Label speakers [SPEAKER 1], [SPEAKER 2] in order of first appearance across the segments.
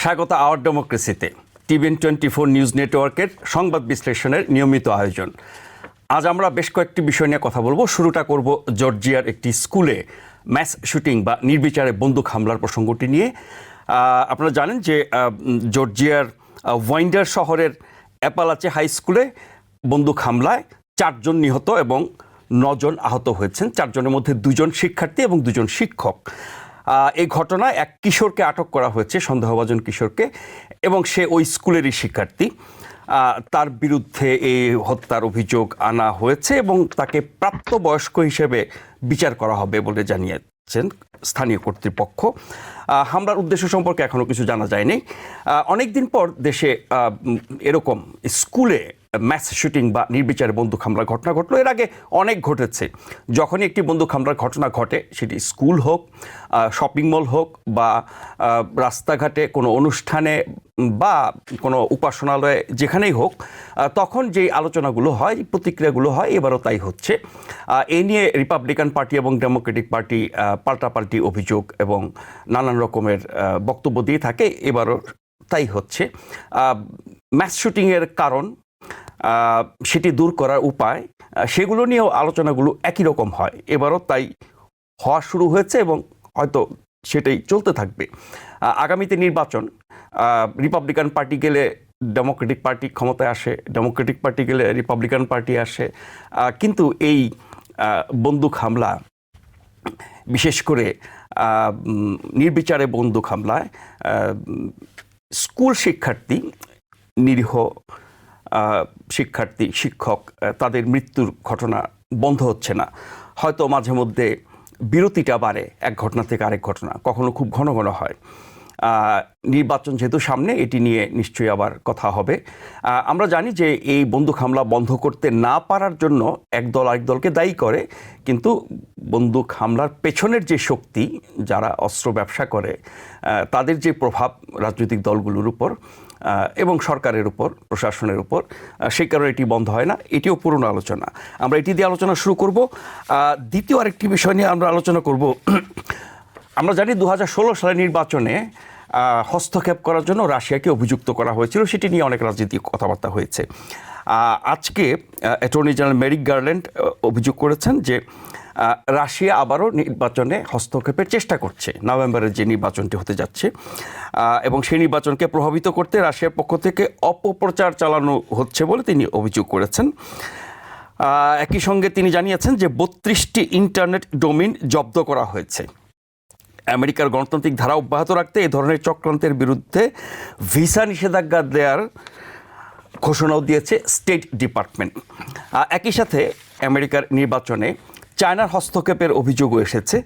[SPEAKER 1] স্বাগত hour ডেমোক্রেসিতে, TVN 24 news নেটওয়ার্কের সংবাদ বিশ্লেষণের নিয়মিত আয়োজন। আজ আমরা বেশ কয়েকটি বিষয় নিয়ে কথা বলবো। শুরুটা করব জর্জিয়ার একটি স্কুলে ম্যাস শুটিং বা নির্বিচারে বন্দুক হামলার প্রসঙ্গটি নিয়ে। আপনারা জানেন যে জর্জিয়ার ওয়াইন্ডার শহরের অ্যাপালাচে হাই স্কুলে বন্দুক হামলায় 4 জন নিহত এবং 9 জন আহত হয়েছেন। 4 জনের মধ্যে 2 জন শিক্ষার্থী এবং 2 জন শিক্ষক। এই ঘটনায় এক কিশোরকে আটক করা হয়েছে, সন্দেহভাজন কিশোরকে, এবং সে ওই স্কুলেরই শিক্ষার্থী। তার বিরুদ্ধে এই হত্যার অভিযোগ আনা হয়েছে এবং তাকে প্রাপ্তবয়স্ক হিসেবে বিচার করা হবে বলে জানিয়েছেন স্থানীয় কর্তৃপক্ষ। হামলার উদ্দেশ্য সম্পর্কে এখনও কিছু জানা যায়নি। অনেকদিন পর দেশে এরকম স্কুলে ম্যাস শুটিং বা নির্বিচারে বন্দুক হামলার ঘটনা ঘটলো। এর আগে অনেক ঘটেছে। যখনই একটি বন্দুক হামলার ঘটনা ঘটে, সেটি স্কুল হোক, শপিং মল হোক, বা রাস্তাঘাটে কোনো অনুষ্ঠানে বা কোনো উপাসনালয়ে, যেখানেই হোক, তখন যেই আলোচনাগুলো হয়, প্রতিক্রিয়াগুলো হয়, এবারও তাই হচ্ছে। এ নিয়ে রিপাবলিকান পার্টি এবং ডেমোক্রেটিক পার্টি পাল্টাপাল্টি অভিযোগ এবং নানান রকমের বক্তব্য দিয়ে থাকে। এবারও তাই হচ্ছে। ম্যাস শুটিংয়ের কারণ, সেটি দূর করার উপায়, সেগুলো নিয়েও আলোচনাগুলো একই রকম হয়। এবারও তাই হওয়া শুরু হয়েছে এবং হয়তো সেটাই চলতে থাকবে। আগামীতে নির্বাচন, রিপাবলিকান পার্টি গেলে ডেমোক্রেটিক পার্টি ক্ষমতায় আসে, ডেমোক্রেটিক পার্টি গেলে রিপাবলিকান পার্টি আসে। কিন্তু এই বন্দুক হামলা, বিশেষ করে নির্বিচারে বন্দুক হামলায় স্কুল শিক্ষার্থী, নিরীহ শিক্ষার্থী, শিক্ষক, তাদের মৃত্যুর ঘটনা বন্ধ হচ্ছে না। হয়তো মাঝে মধ্যে বিরতিটা বাড়ে এক ঘটনা থেকে আরেক ঘটনা, কখনো খুব ঘন ঘন হয়। নির্বাচন যেহেতু সামনে, এটি নিয়ে নিশ্চয়ই আবার কথা হবে। আমরা জানি যে এই বন্দুক হামলা বন্ধ করতে না পারার জন্য একদল আরেক দলকে দায়ী করে, কিন্তু বন্দুক হামলার পেছনের যে শক্তি, যারা অস্ত্র ব্যবসা করে, তাদের যে প্রভাব রাজনৈতিক দলগুলোর উপর এবং সরকারের উপর, প্রশাসনের উপর, সেই কারণে এটি বন্ধ হয় না। এটিও পুরনো আলোচনা। আমরা এটি দিয়ে আলোচনা শুরু করব। দ্বিতীয় আরেকটি বিষয় নিয়ে আমরা আলোচনা করব। আমরা জানি 2016 সালের নির্বাচনে হস্তক্ষেপ করার জন্য রাশিয়াকে অভিযুক্ত করা হয়েছিল। সেটি নিয়ে অনেক রাজনৈতিক কথাবার্তা হয়েছে। আজকে অ্যাটর্নি জেনারেল মেরিক গারল্যান্ড অভিযোগ করেছেন যে রাশিয়া আবারও নির্বাচনে হস্তক্ষেপের চেষ্টা করছে, নভেম্বরের যে নির্বাচনটি হতে যাচ্ছে, এবং সেই নির্বাচনকে প্রভাবিত করতে রাশিয়ার পক্ষ থেকে অপপ্রচার চালানো হচ্ছে বলে তিনি অভিযোগ করেছেন। একই সঙ্গে তিনি জানিয়েছেন যে 32টি ইন্টারনেট ডোমেইন জব্দ করা হয়েছে। আমেরিকার গণতান্ত্রিক ধারা অব্যাহত রাখতে এই ধরনের চক্রান্তের বিরুদ্ধে ভিসা নিষেধাজ্ঞা দেওয়ার ঘোষণাও দিয়েছে স্টেট ডিপার্টমেন্ট। একই সাথে আমেরিকার নির্বাচনে চায়নার হস্তক্ষেপের অভিযোগও এসেছে।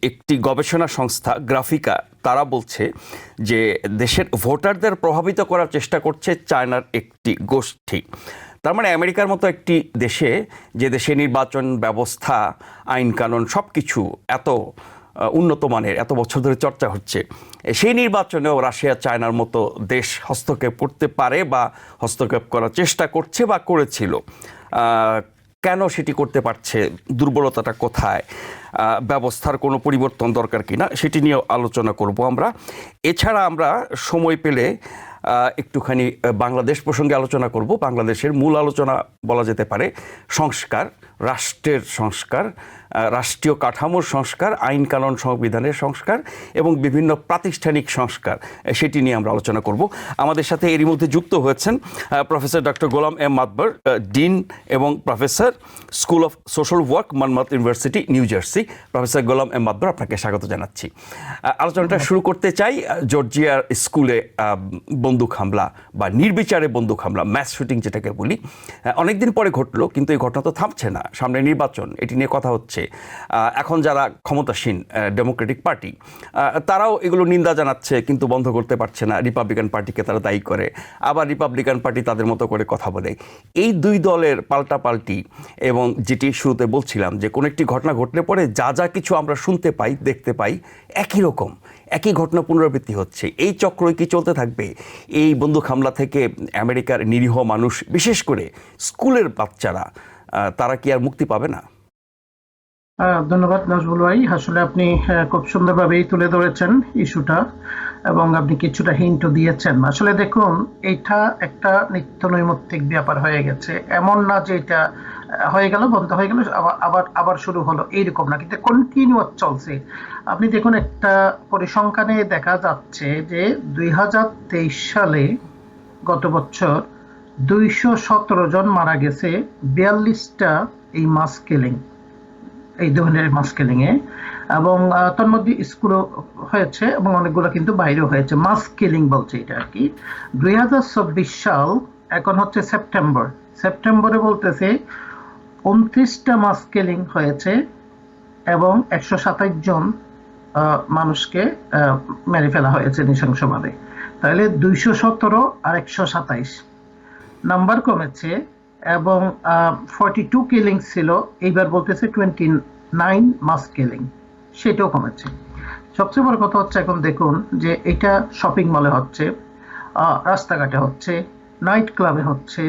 [SPEAKER 1] একটি গবেষণা সংস্থা গ্রাফিকা, তারা বলছে যে দেশের ভোটারদের প্রভাবিত করার চেষ্টা করছে চায়নার একটি গোষ্ঠী। তার মানে আমেরিকার মতো একটি দেশে, যে দেশে নির্বাচন ব্যবস্থা, আইন কানুন সব কিছু এত উন্নত মানের, এত বছর ধরে চর্চা হচ্ছে, সেই নির্বাচনেও রাশিয়া চায়নার মতো দেশ হস্তক্ষেপ করতে পারে বা হস্তক্ষেপ করার চেষ্টা করছে বা করেছিল। কেন সেটি করতে পারছে, দুর্বলতাটা কোথায়, ব্যবস্থার কোনো পরিবর্তন দরকার কিনা, সেটি নিয়েও আলোচনা করব আমরা। এছাড়া আমরা সময় পেলে একটুখানি বাংলাদেশ প্রসঙ্গে আলোচনা করব। বাংলাদেশের মূল আলোচনা বলা যেতে পারে সংস্কার, রাষ্ট্রের সংস্কার, রাষ্ট্রীয় কাঠামোর সংস্কার, আইন কানুন সংবিধানের সংস্কার এবং বিভিন্ন প্রাতিষ্ঠানিক সংস্কার, সেটি নিয়ে আমরা আলোচনা করব। আমাদের সাথে এরই মধ্যে যুক্ত হয়েছেন professor doctor Golam M Matbor, dean এবং professor, school of social work, Monmouth University, New Jersey. Professor Golam M Matbor, আপনাকে স্বাগত জানাচ্ছি। আলোচনাটা শুরু করতে চাই জর্জিয়ার স্কুলে বন্দুক হামলা বা নির্বিচারে বন্দুক হামলা, ম্যাস শুটিং যেটাকে বলি, অনেকদিন পরে ঘটলো, কিন্তু এই ঘটনা তো থামছে না। সামনে নির্বাচন, এটি নিয়ে কথা হচ্ছে। এখন যারা ক্ষমতাসীন ডেমোক্রেটিক পার্টি, তারাও এগুলো নিন্দা জানাচ্ছে, কিন্তু বন্ধ করতে পারছে না। রিপাবলিকান পার্টিকে তারা দায়ী করে, আবার রিপাবলিকান পার্টি তাদের মতো করে কথা বলে। এই দুই দলের পাল্টাপাল্টি, এবং যেটি শুরুতে বলছিলাম যে কোনো একটি ঘটনা ঘটলে পরে যা যা কিছু আমরা শুনতে পাই, দেখতে পাই, একই রকম, একই ঘটনা পুনরাবৃত্তি হচ্ছে। এই চক্রই কি চলতে থাকবে? এই বন্দুক হামলা থেকে আমেরিকার নিরীহ মানুষ, বিশেষ করে স্কুলের বাচ্চারা, তারা কি আর মুক্তি পাবে না?
[SPEAKER 2] ধন্যবাদ নাজমুল ভাই, আসলে আপনি খুব সুন্দরভাবেই তুলে ধরেছেন ইস্যুটা। এবং আপনি কিছুটা হিন্টও দিয়েছেন। আসলে দেখুন, এটা একটা নিত্য নৈমিত্তিক ব্যাপার হয়ে গেছে। এমন না যে এটা হয়ে গেল, বন্ধ হয়ে গেল, আবার আবার আবার শুরু হলো, এইরকম না, কিন্তু কন্টিনিউয়াস চলছে। আপনি দেখুন, একটা পরিসংখ্যানে দেখা যাচ্ছে যে 2023 সালে, গত বছর, 217 জন মারা গেছে 42টা এই মাস কিলিং, এই ধরনের মাস কিলিং এ। এবং তন্মধ্যে স্কুলও হয়েছে এবং অনেকগুলো কিন্তু বাইরেও হয়েছে। মাস কিলিং বলছে এটা আর কি। 2024 সাল, এখন হচ্ছে সেপ্টেম্বর, সেপ্টেম্বরে বলতেছে 29টা মাস কিলিং হয়েছে এবং 127 জন মানুষকে মেরে ফেলা হয়েছে নৃশংসভাবে। তাহলে 217 আর 127, নাম্বার কমেছে। এবং 42 কিলিং ছিল, এইবার বলতেছে 29 মাস কিলিং, সেটাও কমেছে। সবচেয়ে বড় কথা হচ্ছে, এখন দেখুন যে এটা শপিং মলে হচ্ছে, রাস্তাঘাটে হচ্ছে, নাইট ক্লাবে হচ্ছে,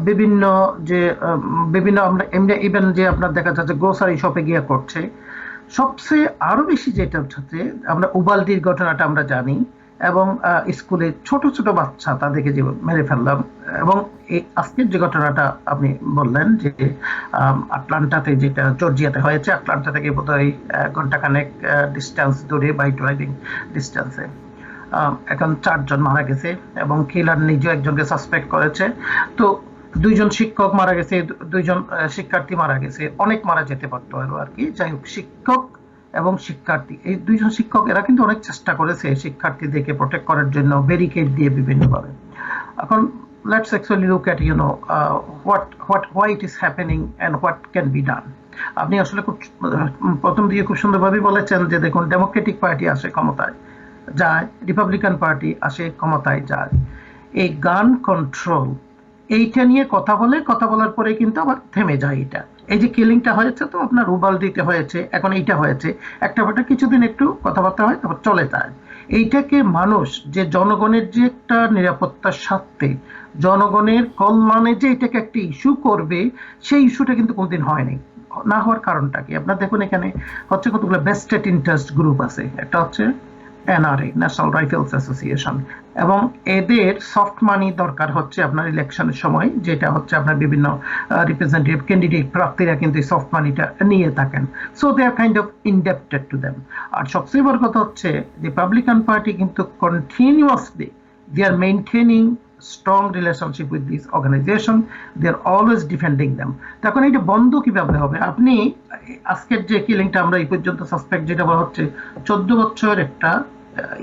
[SPEAKER 2] বিভিন্ন যে বিভিন্ন আমরা এমনি ইভেন যে আপনার দেখা যাচ্ছে গ্রোসারি শপে গিয়ে করছে। সবচেয়ে আরো বেশি যেটা হচ্ছে, আমরা উবালদির ঘটনাটা আমরা জানি, এবং স্কুলে ছোট ছোট বাচ্চা, তাদেরকে যে মেরে ফেললাম। এবং এই আজকের যে ঘটনাটা আপনি বললেন যে আটলান্টাতে, যেটা জর্জিয়াতে হয়েছে, আটলান্টা থেকে বোধহয় ঘন্টাখানেক ডিস্টেন্স দূরে, বাই ড্রাইভিং ডিস্টেন্সে, এখন 4 জন মারা গেছে এবং কিলার নিজেও একজনকে সাসপেক্ট করেছে। তো 2 জন শিক্ষক মারা গেছে, 2 জন শিক্ষার্থী মারা গেছে, অনেক মারা যেতে পারতো আরো আর কি। যাই হোক, শিক্ষক এবং শিক্ষার্থী, এই 2 জন শিক্ষক, এরা কিন্তু অনেক চেষ্টা করেছে শিক্ষার্থীদেরকে প্রোটেক্ট করার জন্য, ব্যারিকেড দিয়ে বিভিন্নভাবে। এখন let's actually look at why it is happening and what can be done. আপনি আসলে খুব প্রথম দিকে খুব সুন্দরভাবে বলেছেন যে দেখুন, ডেমোক্রেটিক পার্টি আসে ক্ষমতায় যায়, রিপাবলিকান পার্টি আসে ক্ষমতায় যায়, এই গান কন্ট্রোল, এইটা নিয়ে কথা বলে, কথা বলার পরে কিন্তু আবার থেমে যায়। এটা, এই যে কিলিংটা হয়েছে, তো আপনার উবালদিতে হয়েছে, এখন এইটা হয়েছে, একটা ব্যাপারটা কিছুদিন একটু কথাবার্তা হয়, তারপর চলে যায়। এইটাকে মানুষ, যে জনগণের যে একটা নিরাপত্তার স্বার্থে, জনগণের কল্যাণে যে এটাকে একটা ইস্যু করবে, সেই ইস্যুটা কিন্তু কোনদিন হয়নি। না হওয়ার কারণটা কি? আপনার দেখুন, এখানে হচ্ছে কতগুলো বেস্টেড ইন্টারেস্ট গ্রুপ আছে। একটা হচ্ছে এনআরএ, ন্যাশনাল রাইফেলস অ্যাসোসিয়েশন, এবং এদের সফট মানি দরকার হচ্ছে আপনার ইলেকশনের সময়, যেটা হচ্ছে আপনার বিভিন্ন রিপ্রেজেন্টেটিভ ক্যান্ডিডেট প্রার্থীরা কিন্তু এই সফট মানিটা নিয়ে থাকেন। So they are kind of indebted to them. আর সবচেয়ে বড় কথা হচ্ছে, রিপাবলিকান পার্টি কিন্তু continuously they are maintaining strong relationship with this organization, they are always defending them. তখন এটা বন্ধ কিভাবে হবে? আপনি আজকের যে কিলিংটা আমরা এই পর্যন্ত সাসপেক্ট, যেটা বলা হচ্ছে 14 বছর একটা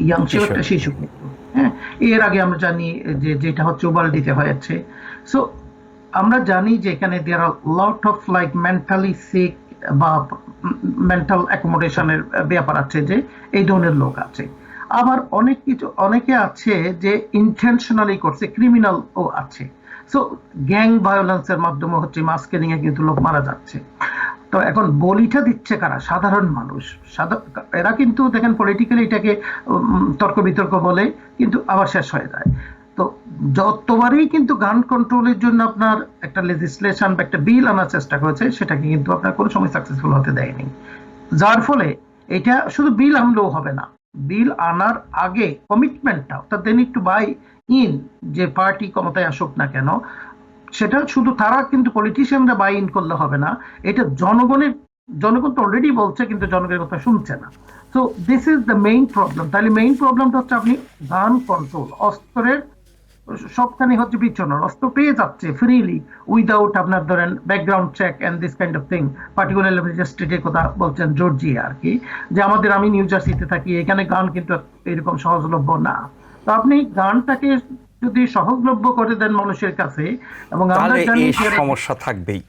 [SPEAKER 2] ইয়াং ছিল, একটা শিশু কিন্তু, হ্যাঁ, এর আগে আমরা জানি যে যেটা হচ্ছে উবালদিতে হয়েছে। সো আমরা জানি যে এখানে there are lot of like mentally sick বা মেন্টাল অ্যাকোমোডেশনের ব্যাপার আছে, যে এই ধরনের লোক আছে। আবার অনেকে আছে যে ইন্টেনশনালি করছে, ক্রিমিনাল ও আছে। সো গ্যাং ভায়োলেন্সের মাধ্যমে হচ্ছে মাস কিলিং এ কিন্তু লোক মারা যাচ্ছে। তো এখন বলিটা দিচ্ছে কারা? সাধারণ মানুষ। এরা কিন্তু দেখেন পলিটিক্যালি এটাকে তর্ক বিতর্ক বলে, কিন্তু আবার শেষ হয়ে যায়। তো যতবারই কিন্তু গান কন্ট্রোলের জন্য আপনার একটা লেজিসলেশন বা একটা বিল আনার চেষ্টা করেছে, সেটাকে কিন্তু আপনার কোনো সময় সাকসেসফুল হতে দেয়নি। যার ফলে এটা শুধু বিল আনলেও হবে না, বিল আনার আগে কমিটমেন্টটা, অর্থাৎ they need to buy in, যে পার্টি ক্ষমতায় আসুক না কেন, সেটা শুধু তারা কিন্তু পলিটিশিয়ানরা বাই ইন করলে হবে না, এটা জনগণ তো অলরেডি বলছে, কিন্তু জনগণের কথা শুনছে না। So this is the main problem. তাহলে মেইন প্রবলেমটা হচ্ছে আপনি গান কন্ট্রোল, অস্ত্রের সবখানে হচ্ছে বিচ্ছন্ন, অস্ত্র পেয়ে যাচ্ছে ফ্রিলি উইদাউট আপনার ধরেন background check and this kind of thing. Particularly আপনি যে স্টেটের কথা বলছেন, জর্জিয়া আর কি, যে আমাদের, আমি নিউ জার্সিতে থাকি, এখানে গান কিন্তু এরকম সহজলভ্য না। তো আপনি গানটাকে যদি সহজলভ্য করে দেন মানুষের কাছে, এবং আমরা জানি
[SPEAKER 1] সমস্যা থাকবেই,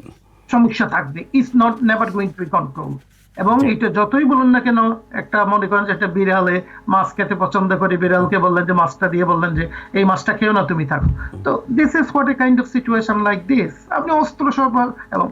[SPEAKER 2] সমস্যা থাকবে, is not never going to be control. এবং এটা যতই বলুন না কেন, একটা মনে করেন যে একটা বিড়ালে মাছ খেতে পছন্দ করে, বিড়ালকে বললেন যে মাছটা দিয়ে, বললেন যে এই মাছটা খেও না, তুমি থাকো। তো this is what a kind of situation like this. আপনি অস্ত্র সব, এবং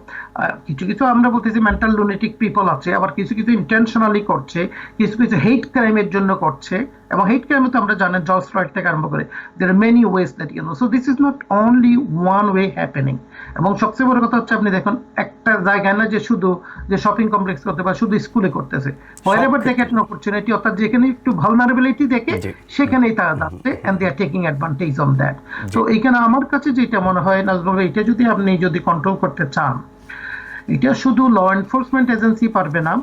[SPEAKER 2] কিছু কিছু আমরা বলতেছি মেন্টাল লুনেটিক পিপল আছে, আবার কিছু কিছু ইন্টেনশনালি করছে, কিছু কিছু হেট ক্রাইমের জন্য করছে। এবং হেট ক্রাইমে তো আমরা জানেন জর্জ ফ্লয়েড থেকে আরম্ভ করে there are many ways that so this is not only one way happening। এবং সবচেয়ে বড় কথা হচ্ছে আপনি দেখুন একটা জায়গায় না যে শুধু যে শপিং কমপ্লেক্স করতে বা শুধু স্কুলে করতেছে, wherever they get an opportunity, অর্থাৎ যেখানে একটু ভালনারেবিলিটি দেখে সেখানেই তারা যাচ্ছে and they are taking advantage on that। তো এইখানে আমার কাছে যেটা মনে হয় নাজমুল ভাই, এটা যদি কন্ট্রোল করতে চান, এটা শুধু ল এনফোর্সমেন্ট এজেন্সি পারবে না,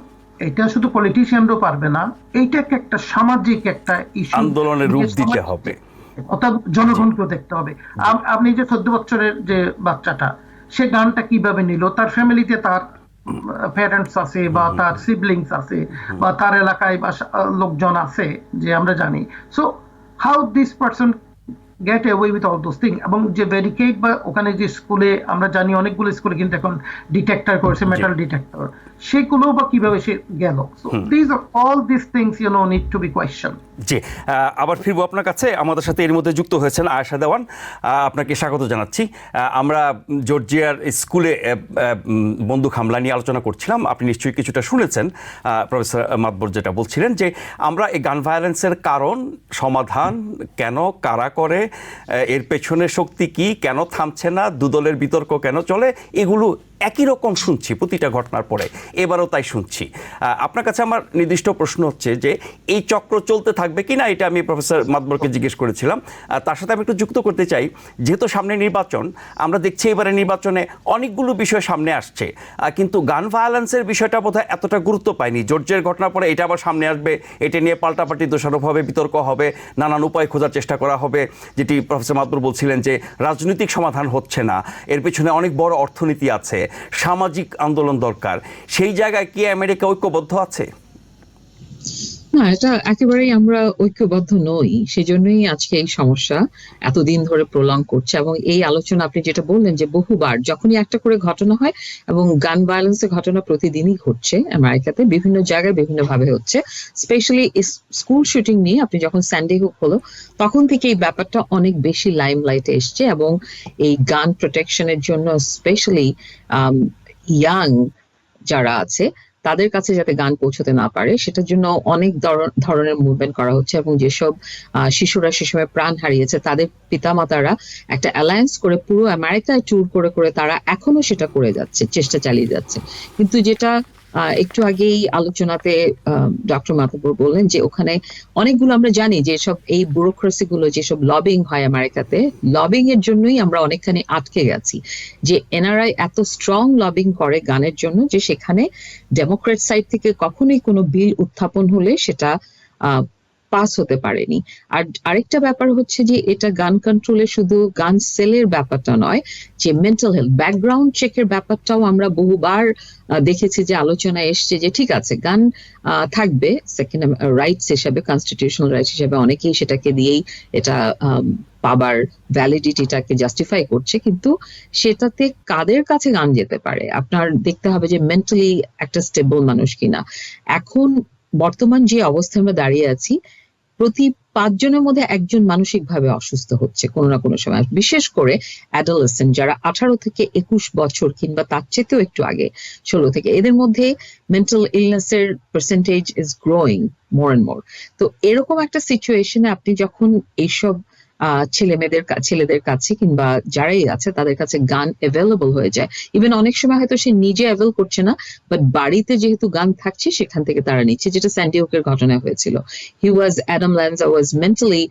[SPEAKER 2] এটা শুধু পলিটিশিয়ানরাও পারবে না, এইটাকে একটা সামাজিক একটা ইস্যু
[SPEAKER 1] আন্দোলনের রূপ দিতে হবে,
[SPEAKER 2] অর্থাৎ জনগণকেও দেখতে হবে। আপনি যে 14 বছরের যে বাচ্চাটা, সে গানটা কিভাবে নিল, তার ফ্যামিলিতে তার প্যারেন্টস আছে বা তার সিবলিংস আছে বা তার এলাকায় বা লোকজন আছে যে আমরা জানি, so how this person gate away with all those thing. এবং যে ব্যারিকেড বা ওখানে যে স্কুলে আমরা জানি অনেকগুলো স্কুলে কিন্তু এখন ডিটেক্টর করেছে, মেটাল ডিটেক্টর, সেগুলো বা কিভাবে সে গেল, so this are all this things need to be question.
[SPEAKER 1] জি, আবার ফিরবো আপনার কাছে। আমাদের সাথে এর মধ্যে যুক্ত হয়েছেন আয়েশা দেওয়ান, আপনাকে স্বাগত জানাচ্ছি। আমরা জর্জিয়ার স্কুলে বন্দুক হামলা নিয়ে আলোচনা করছিলাম, আপনি নিশ্চয়ই কিছুটা শুনেছেন প্রফেসর মাতবর যেটা বলছিলেন, যে আমরা এই গান ভায়োলেন্সের কারণ, সমাধান, কেন, কারা করে, এর পেছনে শক্তি কি, কেন থামছে না, দুদলের বিতর্ক কেন চলে, এগুলো একই রকম শুনছি প্রতিটা ঘটনার পরে, এবারও তাই শুনছি। আপনার কাছে আমার নির্দিষ্ট প্রশ্ন হচ্ছে যে এই চক্র চলতে থাকবে কি না, এটা আমি প্রফেসর মাতবরকে জিজ্ঞেস করেছিলাম। তার সাথে আমি একটু যুক্ত করতে চাই, যেহেতু সামনে নির্বাচন, আমরা দেখছি এবারে নির্বাচনে অনেকগুলো বিষয় সামনে আসছে, কিন্তু গান ভায়োলেন্সের বিষয়টা বোধহয় এতটা গুরুত্ব পায়নি। জর্জিয়ার ঘটনার পরে এটা আবার সামনে আসবে, এটা নিয়ে পাল্টাপাল্টি দোষারোপ হবে, বিতর্ক হবে, নানান উপায় খোঁজার চেষ্টা করা হবে, যেটি প্রফেসর মাতবর বলছিলেন যে রাজনৈতিক সমাধান হচ্ছে না, এর পেছনে অনেক বড় অর্থনীতি আছে, সামাজিক আন্দোলন দরকার। সেই জায়গায় কি আমেরিকা ঐক্যবদ্ধ আছে?
[SPEAKER 3] না, এটা একেবারেই আমরা ঐক্যবদ্ধ নই, সেজন্যই আজকে এই সমস্যা এতদিন ধরে প্রলং করছে। এবং এই আলোচনা আপনি যেটা বললেন যে বহুবার যখনই একটা করে ঘটনা হয়, এবং গান ভায়োলেন্সের ঘটনা প্রতিদিনই ঘটছে আমেরিকাতে, বিভিন্ন জায়গায় বিভিন্ন ভাবে হচ্ছে, স্পেশালি স্কুল শুটিং নিয়ে আপনি যখন স্যান্ডি হুক হলো তখন থেকে এই ব্যাপারটা অনেক বেশি লাইমলাইটে এসছে। এবং এই গান প্রোটেকশনের জন্য স্পেশালি ইয়াং যারা আছে তাদের কাছে যাতে গান পৌঁছতে না পারে সেটার জন্য অনেক ধরনের মুভমেন্ট করা হচ্ছে। এবং যেসব শিশুরা সে সময় প্রাণ হারিয়েছে তাদের পিতামাতারা একটা অ্যালায়েন্স করে পুরো আমেরিকায় ট্যুর করে করে তারা এখনো সেটা করে যাচ্ছে, চেষ্টা চালিয়ে যাচ্ছে। কিন্তু যেটা একটু আগেই আলোচনাতে ডক্টর মাতবর বললেন যে ওখানে অনেকগুলো আমরা জানি যে সব এই ব্যুরোক্রেসি গুলো, যেসব লবিং হয় আমেরিকাতে, লবিং এর জন্যই আমরা অনেকখানি আটকে গেছি। যে এনআরআই এত স্ট্রং লবিং করে গানের জন্য যে সেখানে ডেমোক্রেট সাইড থেকে কখনোই কোনো বিল উত্থাপন হলে সেটা পাস হতে পারেনি। আর আরেকটা ব্যাপার হচ্ছে যে এটা গান কন্ট্রোলে শুধু গান সেলের ব্যাপারটা নয়, যে মেন্টাল হেলথ ব্যাকগ্রাউন্ড চেকের ব্যাপারটাও আমরা বহুবার দেখেছি যে আলোচনায় এসছে যে ঠিক আছে গান থাকবে সেকেন্ড রাইটস হিসেবে, কনস্টিটিউশনাল রাইটস হিসেবে অনেকেই সেটাকে দিয়েই এটা পাবার ভ্যালিডিটিটাকে জাস্টিফাই করছে, কিন্তু সেটাতে কাদের কাছে গান যেতে পারে আপনার দেখতে হবে যে মেন্টালি একটা স্টেবল মানুষ কিনা। এখন বর্তমান যে অবস্থায় আমরা দাঁড়িয়ে আছি, প্রতি 5 জনের মধ্যে একজন মানসিকভাবে অসুস্থ হচ্ছে কোনো না কোনো সময়, বিশেষ করে অ্যাডোলেসেন্ট যারা 18 থেকে 21 বছর কিংবা তার চেয়েও একটু আগে 16 থেকে, এদের মধ্যে মেন্টাল ইলনেসের percentage is growing more and more. তো এরকম একটা সিচুয়েশনে আপনি যখন এইসব ছেলেদের কাছে কিংবা যারাই আছে তাদের কাছে গান অ্যাভেলেবল হয়ে যায়, ইভেন অনেক সময় হয়তো সে নিজে অ্যাভেল করছে না, বাট বাড়িতে যেহেতু গান থাকছে সেখান থেকে তারা নিচ্ছে, যেটা স্যান্ডি হুকের ঘটনায় হয়েছিল। Adam Lanza was mentally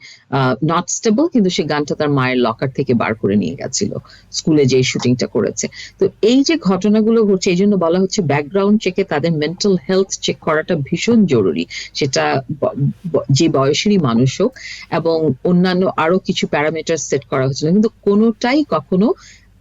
[SPEAKER 3] not stable, কিন্তু সে গানটা তার মায়ের লকার থেকে বার করে নিয়ে গেছিল স্কুলে যে শুটিংটা করেছে। তো এই যে ঘটনাগুলো ঘটছে, এই জন্য বলা হচ্ছে ব্যাকগ্রাউন্ড চেকে তাদের মেন্টাল হেলথ চেক করাটা ভীষণ জরুরি, সেটা যে বয়সেরই মানুষ হোক, এবং অন্যান্য আরো কিছু প্যারামিটার সেট করা হচ্ছিল, কিন্তু কোনোটাই কখনো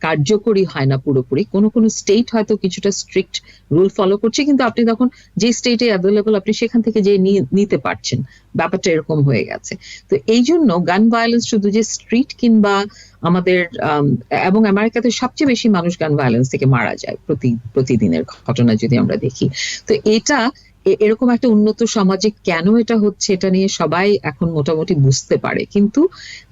[SPEAKER 3] কার্যকরী হয় না পুরোপুরি। কোনো স্টেট হয়তো কিছুটা স্ট্রিক্ট রুল ফলো করছে, কিন্তু আপনি তখন যে স্টেটে অ্যাভেলেবল আপনি সেখান থেকে যে নিতে পারছেন, ব্যাপারটা এরকম হয়ে গেছে। তো এই জন্য গান ভায়োলেন্স শুধু যে স্ট্রিট কিংবা আমাদের এবং আমেরিকাতে সবচেয়ে বেশি মানুষ গান ভায়োলেন্স থেকে মারা যায় প্রতিদিনের ঘটনা যদি আমরা দেখি। তো এটা এরকম একটা উন্নত সমাজে কেন এটা হচ্ছে এটা নিয়ে সবাই এখন মোটামুটি বুঝতে পারে, কিন্তু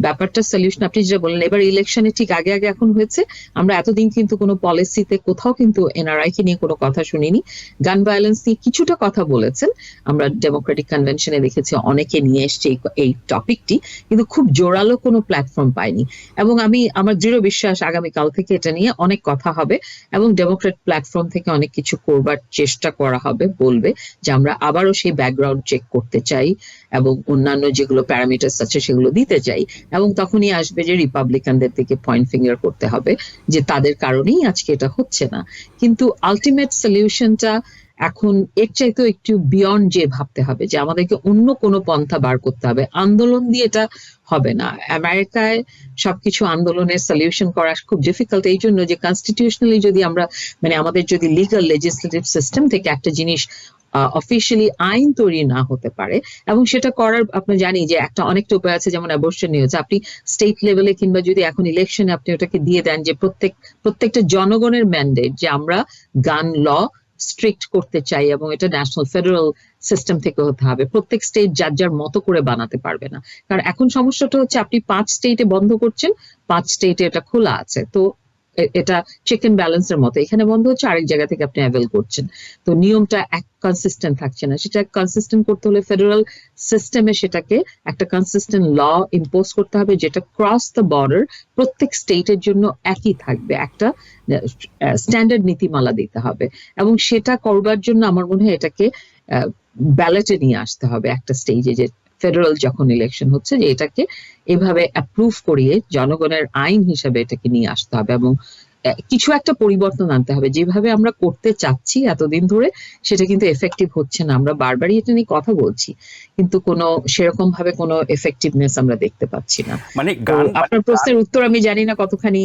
[SPEAKER 3] ব্যাপারটা সলিউশন আপনি যেটা বললেন এবার ইলেকশনে ঠিক আগে আগে এখন হয়েছে। আমরা এতদিন কিন্তু কোনো পলিসিতে কোথাও কিন্তু এনআরআই কে নিয়ে কোনো কথা শুনিনি। গান ভায়োলেন্স নিয়ে কিছুটা কথা বলেছেন, আমরা ডেমোক্রেটিক কনভেনশনে দেখেছি অনেকে নিয়ে এসছে এই টপিকটি, কিন্তু খুব জোরালো কোনো প্ল্যাটফর্ম পাইনি। এবং আমার দৃঢ় বিশ্বাস আগামীকাল থেকে এটা নিয়ে অনেক কথা হবে এবং ডেমোক্রেট প্ল্যাটফর্ম থেকে অনেক কিছু করবার চেষ্টা করা হবে, বলবে যে আমরা আবারও সেই ব্যাকগ্রাউন্ড চেক করতে চাই এবং অন্যান্য যেগুলো প্যারামিটার্স আছে সেগুলো দিতে চাই। এবং তখনই আসবে যে রিপাবলিকানদের দিকে পয়েন্ট ফিঙ্গার করতে হবে যে তাদের কারণেই আজকে এটা হচ্ছে না। কিন্তু আলটিমেট সলিউশনটা এখন এর চাইতেও একটু বিয়ন্ড যে ভাবতে হবে যে আমাদেরকে অন্য কোনো পন্থা বার করতে হবে, আন্দোলন দিয়ে এটা হবে না। আমেরিকায় সবকিছু আন্দোলনের সলিউশন করা খুব ডিফিকাল্ট, এই জন্য যে কনস্টিটিউশনালি যদি আমরা আমাদের যদি লিগাল লেজিসলেটিভ সিস্টেম থেকে একটা জিনিস অফিসিয়ালি আইন তৈরি না হতে পারে, এবং সেটা করার আপনি জানি যে একটা অনেকটা উপায় আছে, যেমন অ্যাবর্শন নিয়ে হচ্ছে আপনি স্টেট লেভেলে কিংবা যদি এখন ইলেকশনে আপনি ওটাকে দিয়ে দেন যে প্রত্যেকটা জনগণের ম্যান্ডেট যে আমরা গান ল স্ট্রিক্ট করতে চাই এবং এটা ন্যাশনাল ফেডারেল সিস্টেম থেকে হতে হবে, প্রত্যেক স্টেট যার যার মতো করে বানাতে পারবে না। কারণ এখন সমস্যাটা হচ্ছে আপনি 5 স্টেটে বন্ধ করছেন, 5 স্টেটে এটা খোলা আছে, তো এটা চেক এন্ড ব্যালেন্সের মতো, এখানে বন্ধ হচ্ছে আরেক জায়গা থেকে আপনি অ্যাভেল করছেন, তো নিয়মটা এক কনসিস্টেন্ট থাকছে না। সেটা কনসিস্টেন্ট করতে হলে ফেডারেল সিস্টেমে সেটাকে একটা কনসিস্টেন্ট ল ইম্পোজ করতে হবে যেটা ক্রস দ্য বর্ডার প্রত্যেক স্টেটের জন্য একই থাকবে, একটা স্ট্যান্ডার্ড নীতিমালা দিতে হবে। এবং সেটা করবার জন্য আমার মনে হয় এটাকে ব্যালটে নিয়ে আসতে হবে একটা স্টেজে, যে ফেডারেল যখন ইলেকশন হচ্ছে যে এটাকে এভাবে অ্যাপ্রুভ করিয়ে জনগণের আইন হিসেবে এটাকে নিয়ে আসতে হবে এবং কিছু একটা পরিবর্তন আনতে হবে। যেভাবে আমরা করতে চাচ্ছি এতদিন ধরে সেটা কিন্তু এফেক্টিভ হচ্ছে না, আমরা বারবারই এটা নিয়ে কথা বলছি কিন্তু কোনো সেরকম ভাবে কোনো এফেক্টিভনেস আমরা দেখতে পাচ্ছি না।
[SPEAKER 1] মানে
[SPEAKER 3] আপনার প্রশ্নের উত্তর আমি জানি না কতখানি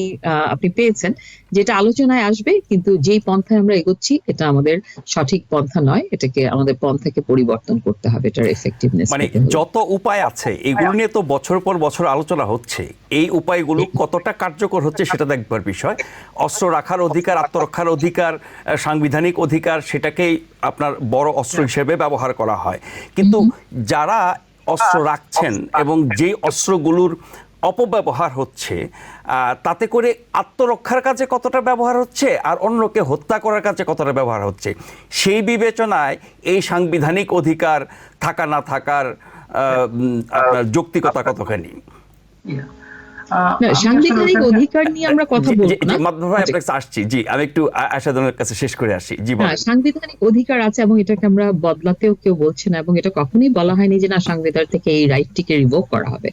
[SPEAKER 3] আপনি পেয়েছেন, যেটা আলোচনায় আসবে, কিন্তু যেই পন্থায় আমরা এগোচ্ছি এটা আমাদের সঠিক পন্থা নয়, এটাকে আমাদের পন্থাকে পরিবর্তন করতে হবে, এটার এফেক্টিভনেস।
[SPEAKER 1] মানে যত উপায় আছে এগুলো নিয়ে তো বছর পর বছর আলোচনা হচ্ছে, এই উপায়গুলো কতটা কার্যকর হচ্ছে সেটা দেখবার বিষয়। অস্ত্র রাখার অধিকার, আত্মরক্ষার অধিকার, সাংবিধানিক অধিকার, সেটাকেই আপনার বড় অস্ত্র হিসেবে ব্যবহার করা হয়। কিন্তু যারা অস্ত্র রাখছেন এবং যে অস্ত্রগুলোর অপব্যবহার হচ্ছে, তাতে করে আত্মরক্ষার কাজে কতটা ব্যবহার হচ্ছে আর অন্যকে হত্যা করার কাজে কতটা ব্যবহার হচ্ছে, সেই বিবেচনায় এই সাংবিধানিক অধিকার থাকা না থাকার আপনার যৌক্তিকতা কতখানি?
[SPEAKER 3] সাংবিধানিক অধিকার নিয়ে আমরা কথা বলবো না,
[SPEAKER 1] আসছি। জি, আমি একটু আশাদনের কাছে শেষ করে আসি। জি,
[SPEAKER 3] সাংবিধানিক অধিকার আছে এবং এটাকে আমরা বদলাতেও কেউ বলছে না, এবং এটা কখনোই বলা হয়নি যে না সংবিধান থেকে এই রাইটটিকে রিভোক করা হবে।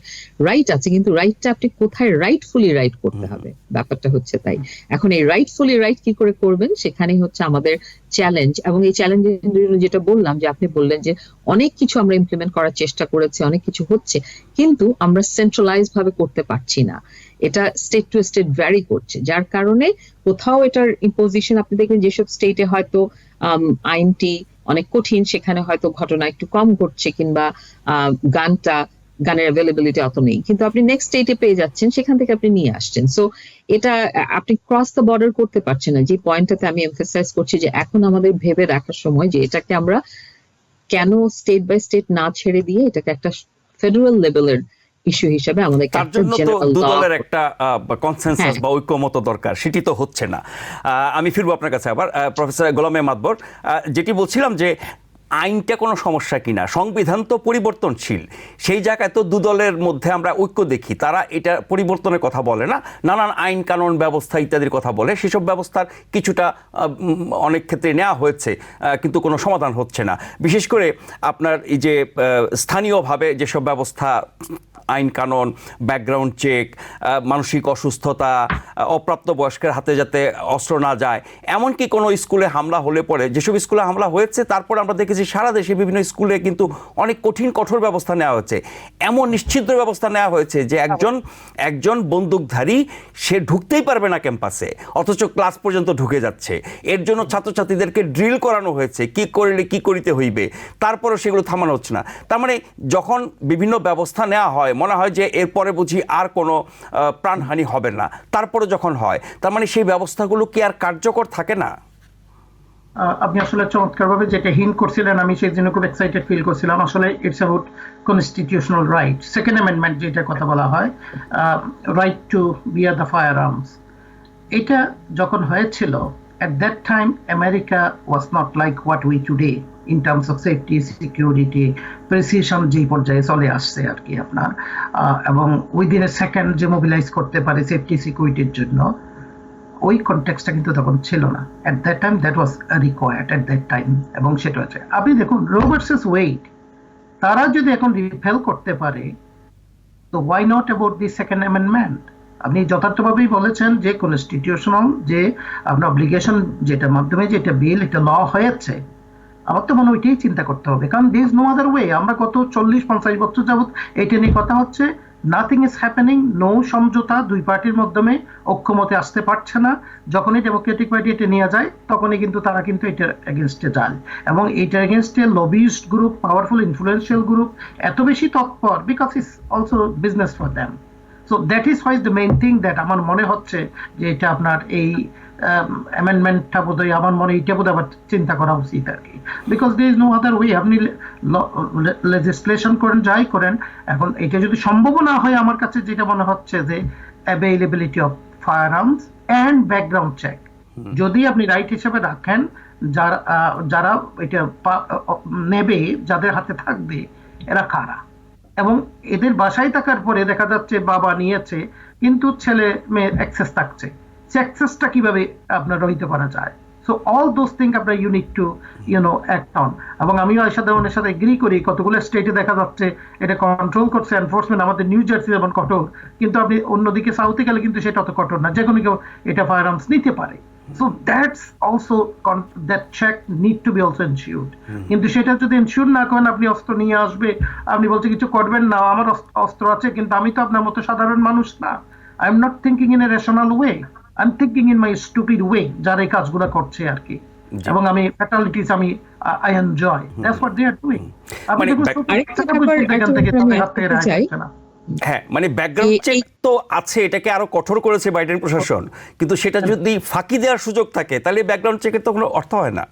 [SPEAKER 3] রাইট আছে, কিন্তু রাইটটা আপনি কোথায় রাইটফুলি রাইট করতে হবে, ব্যাপারটা হচ্ছে তাই। এখন এই রাইটফুলি রাইট কি করে করবেন সেখানেই হচ্ছে আমাদের চ্যালেঞ্জ। এবং এই চ্যালেঞ্জের জন্য যেটা বললাম যে আপনি বললেন যে অনেক কিছু আমরা ইমপ্লিমেন্ট করার চেষ্টা করেছি, অনেক কিছু হচ্ছে, কিন্তু আমরা সেন্ট্রালাইজ ভাবে করতে পারছি না, এটা স্টেট টু স্টেট ভ্যারি করছে, যার কারণে কোথাও এটার ইম্পোজিশন আপনি দেখবেন যেসব স্টেটে হয়তো আইনটি অনেক কঠিন সেখানে হয়তো ঘটনা একটু কম ঘটছে, কিংবা গানের অ্যাভেলেবিলিটি অত নেই, কিন্তু আপনি নেক্সট স্টেটে পেয়ে যাচ্ছেন, সেখান থেকে আপনি নিয়ে আসছেন। সো এটা আপনি ক্রস দ্য বর্ডার করতে পারছেন না। যে পয়েন্টটাতে আমি এমফাসাইজ করছি যে এখন আমাদের ভেবে দেখার সময় যে এটাকে আমরা কেন স্টেট বাই স্টেট না ছেড়ে দিয়ে এটাকে একটা ফেডারেল লেভেলের ইস্যু হিসেবে আমাদের
[SPEAKER 1] তার জন্য তো দুদলের একটা কনসেনসাস বা ঐক্যমত দরকার, সেটি তো হচ্ছে না। আমি ফিরবো আপনার কাছে আবার, প্রফেসর গোলাম মাতবর, যেটি বলছিলাম যে আইনটা কোনো সমস্যা কিনা, সংবিধান তো পরিবর্তনশীল, সেই জায়গায় তো দুদলের মধ্যে আমরা ঐক্য দেখি, তারা এটা পরিবর্তনের কথা বলে না, নানান আইন কানুন ব্যবস্থা ইত্যাদির কথা বলে, সেসব ব্যবস্থার কিছুটা অনেক ক্ষেত্রে নেওয়া হয়েছে, কিন্তু কোনো সমাধান হচ্ছে না। বিশেষ করে আপনার এই যে স্থানীয়ভাবে যেসব ব্যবস্থা, আইন কানুন, ব্যাকগ্রাউন্ড চেক, মানসিক অসুস্থতা, অপ্রাপ্তবয়স্কের হাতে যাতে অস্ত্র না যায়, এমনকি কোনো স্কুলে হামলা হলে পরে, যেসব স্কুলে হামলা হয়েছে তারপর আমরা দেখেছি সারা দেশে বিভিন্ন স্কুলে কিন্তু অনেক কঠোর ব্যবস্থা নেওয়া হয়েছে, এমন নিশ্চিদ্র ব্যবস্থা নেওয়া হয়েছে যে একজন বন্দুকধারী সে ঢুকতেই পারবে না ক্যাম্পাসে, অথচ ক্লাস পর্যন্ত ঢুকে যাচ্ছে। এর জন্য ছাত্রছাত্রীদেরকে ড্রিল করানো হয়েছে, কি করলে কি করিতে হইবে, তারপরও সেগুলো থামানো হচ্ছে না। তার মানে যখন বিভিন্ন ব্যবস্থা নেওয়া হয় মনে হয় যে এরপরে বুঝি আর কোনো প্রাণহানি হবে না, তারপরে যখন হয় তার মানে সেই ব্যবস্থাগুলো কি আর কার্যকর থাকে না?
[SPEAKER 2] আপনি আসলে চমৎকারভাবে যেটা হিন্ট করছিলেন, আমি সেই জন্য খুব এক্সাইটেড ফিল করছিলাম। আসলে it's about constitutional right, second amendment যেটা কথা বলা হয়, right to bear the fire arms. এটা যখন হয়েছিল, at that time America was not like what we today in terms of safety, security, precision যে পর্যায়ে চলে আসছে আর কি আপনার, এবং উইদিন এ সেকেন্ড যে মোবিলাইজ করতে পারে সেফটি সিকিউরিটির জন্য, ওই কনটেক্সটটা কিন্তু তখন ছিল না। At that time that was required at that time, এবং সেটা হচ্ছে আপনি দেখুন রো ভার্সেস ওয়েড, তারা যদি এখন রিফেল করতে পারে, তো why not about the second amendment? আপনি যথার্থভাবেই বলেছেন যে কনস্টিটিউশনাল যে আপনার অব্লিগেশন, যেটার মাধ্যমে যেটা বিল, এটা ল হয়েছে, আমার তো মনে হয় ওইটাই চিন্তা করতে হবে, কারণ দিস নো আদার ওয়ে। আমরা গত 40-50 বছর যাবৎ এটা নিয়ে কথা হচ্ছে, নাথিং ইজ হ্যাপেনিং, নো সমঝোতা, দুই পার্টির মাধ্যমে ঐক্যমতে আসতে পারছে না। যখনই ডেমোক্রেটিক পার্টি এটা নিয়ে যায়, তখনই কিন্তু তারা কিন্তু এটার এগেনস্টে যায়, এবং এটার এগেনস্টে lobbyist group, powerful influential group এত বেশি তৎপর, because it's also business for them. So that is why the main thing that আমার মনে হচ্ছে যে এটা আপনার এই অ্যামেন্ডমেন্টটা বোধহয়, আমার মনে এটা বোধহয় আবার চিন্তা করা উচিত আর কি, because there is no other way. আপনি লেজিসলেশন করেন, যাই করেন, এখন এটা যদি সম্ভব না হয়, আমার কাছে যেটা মনে হচ্ছে যে availability of fire arms and background check যদি আপনি রাইট হিসেবে রাখেন, যারা যারা এটা নেবে, যাদের হাতে থাকবে, এরা কারা, এবং এদের বাসায় থাকার পরে দেখা যাচ্ছে বাবা নিয়েছে কিন্তু ছেলে মেয়ের অ্যাক্সেস থাকছে, সে অ্যাক্সেসটা কিভাবে আপনার রহিত করা যায়। সো অল দোজ থিং আপনার ইউনিট টু অ্যাক্ট অন। এবং আমিও আয়শাদের সাথে এগ্রি করি, কতগুলো স্টেটে দেখা যাচ্ছে এটা কন্ট্রোল করছে এনফোর্সমেন্ট, আমাদের নিউ জার্সি যেমন কঠোর, কিন্তু আপনি অন্যদিকে সাউথে গেলে কিন্তু সেটা অত কঠোর না, যে কোনো কেউ এটা ফায়ার আর্মস নিতে পারে। So that's also that check need to be also ensured. কিন্তু সেটা যদি এনশিওর না করেন, আপনি অস্ত্র নিয়ে আসবে, আপনি বলছে কিছু করবেন না, আমার অস্ত্র আছে, কিন্তু আমি তো আপনার মতো সাধারণ মানুষ না, I am not thinking in a rational way, I am thinking in my stupid way, যারা এই কাজগুলো করছে আর কি, এবং আমি ফ্যাটালিটিস আমি I enjoy, that's what they are doing. আপনি দেখুন
[SPEAKER 1] হ্যাঁ, মানে ব্যাকগ্রাউন্ড চেক তো আছে, এটাকে আরো কঠোর করেছে বাইডেন প্রশাসন, কিন্তু সেটা যদি ফাঁকি দেওয়ার সুযোগ থাকে, তাহলে ব্যাকগ্রাউন্ড চেকের তো কোনো অর্থ হয় না।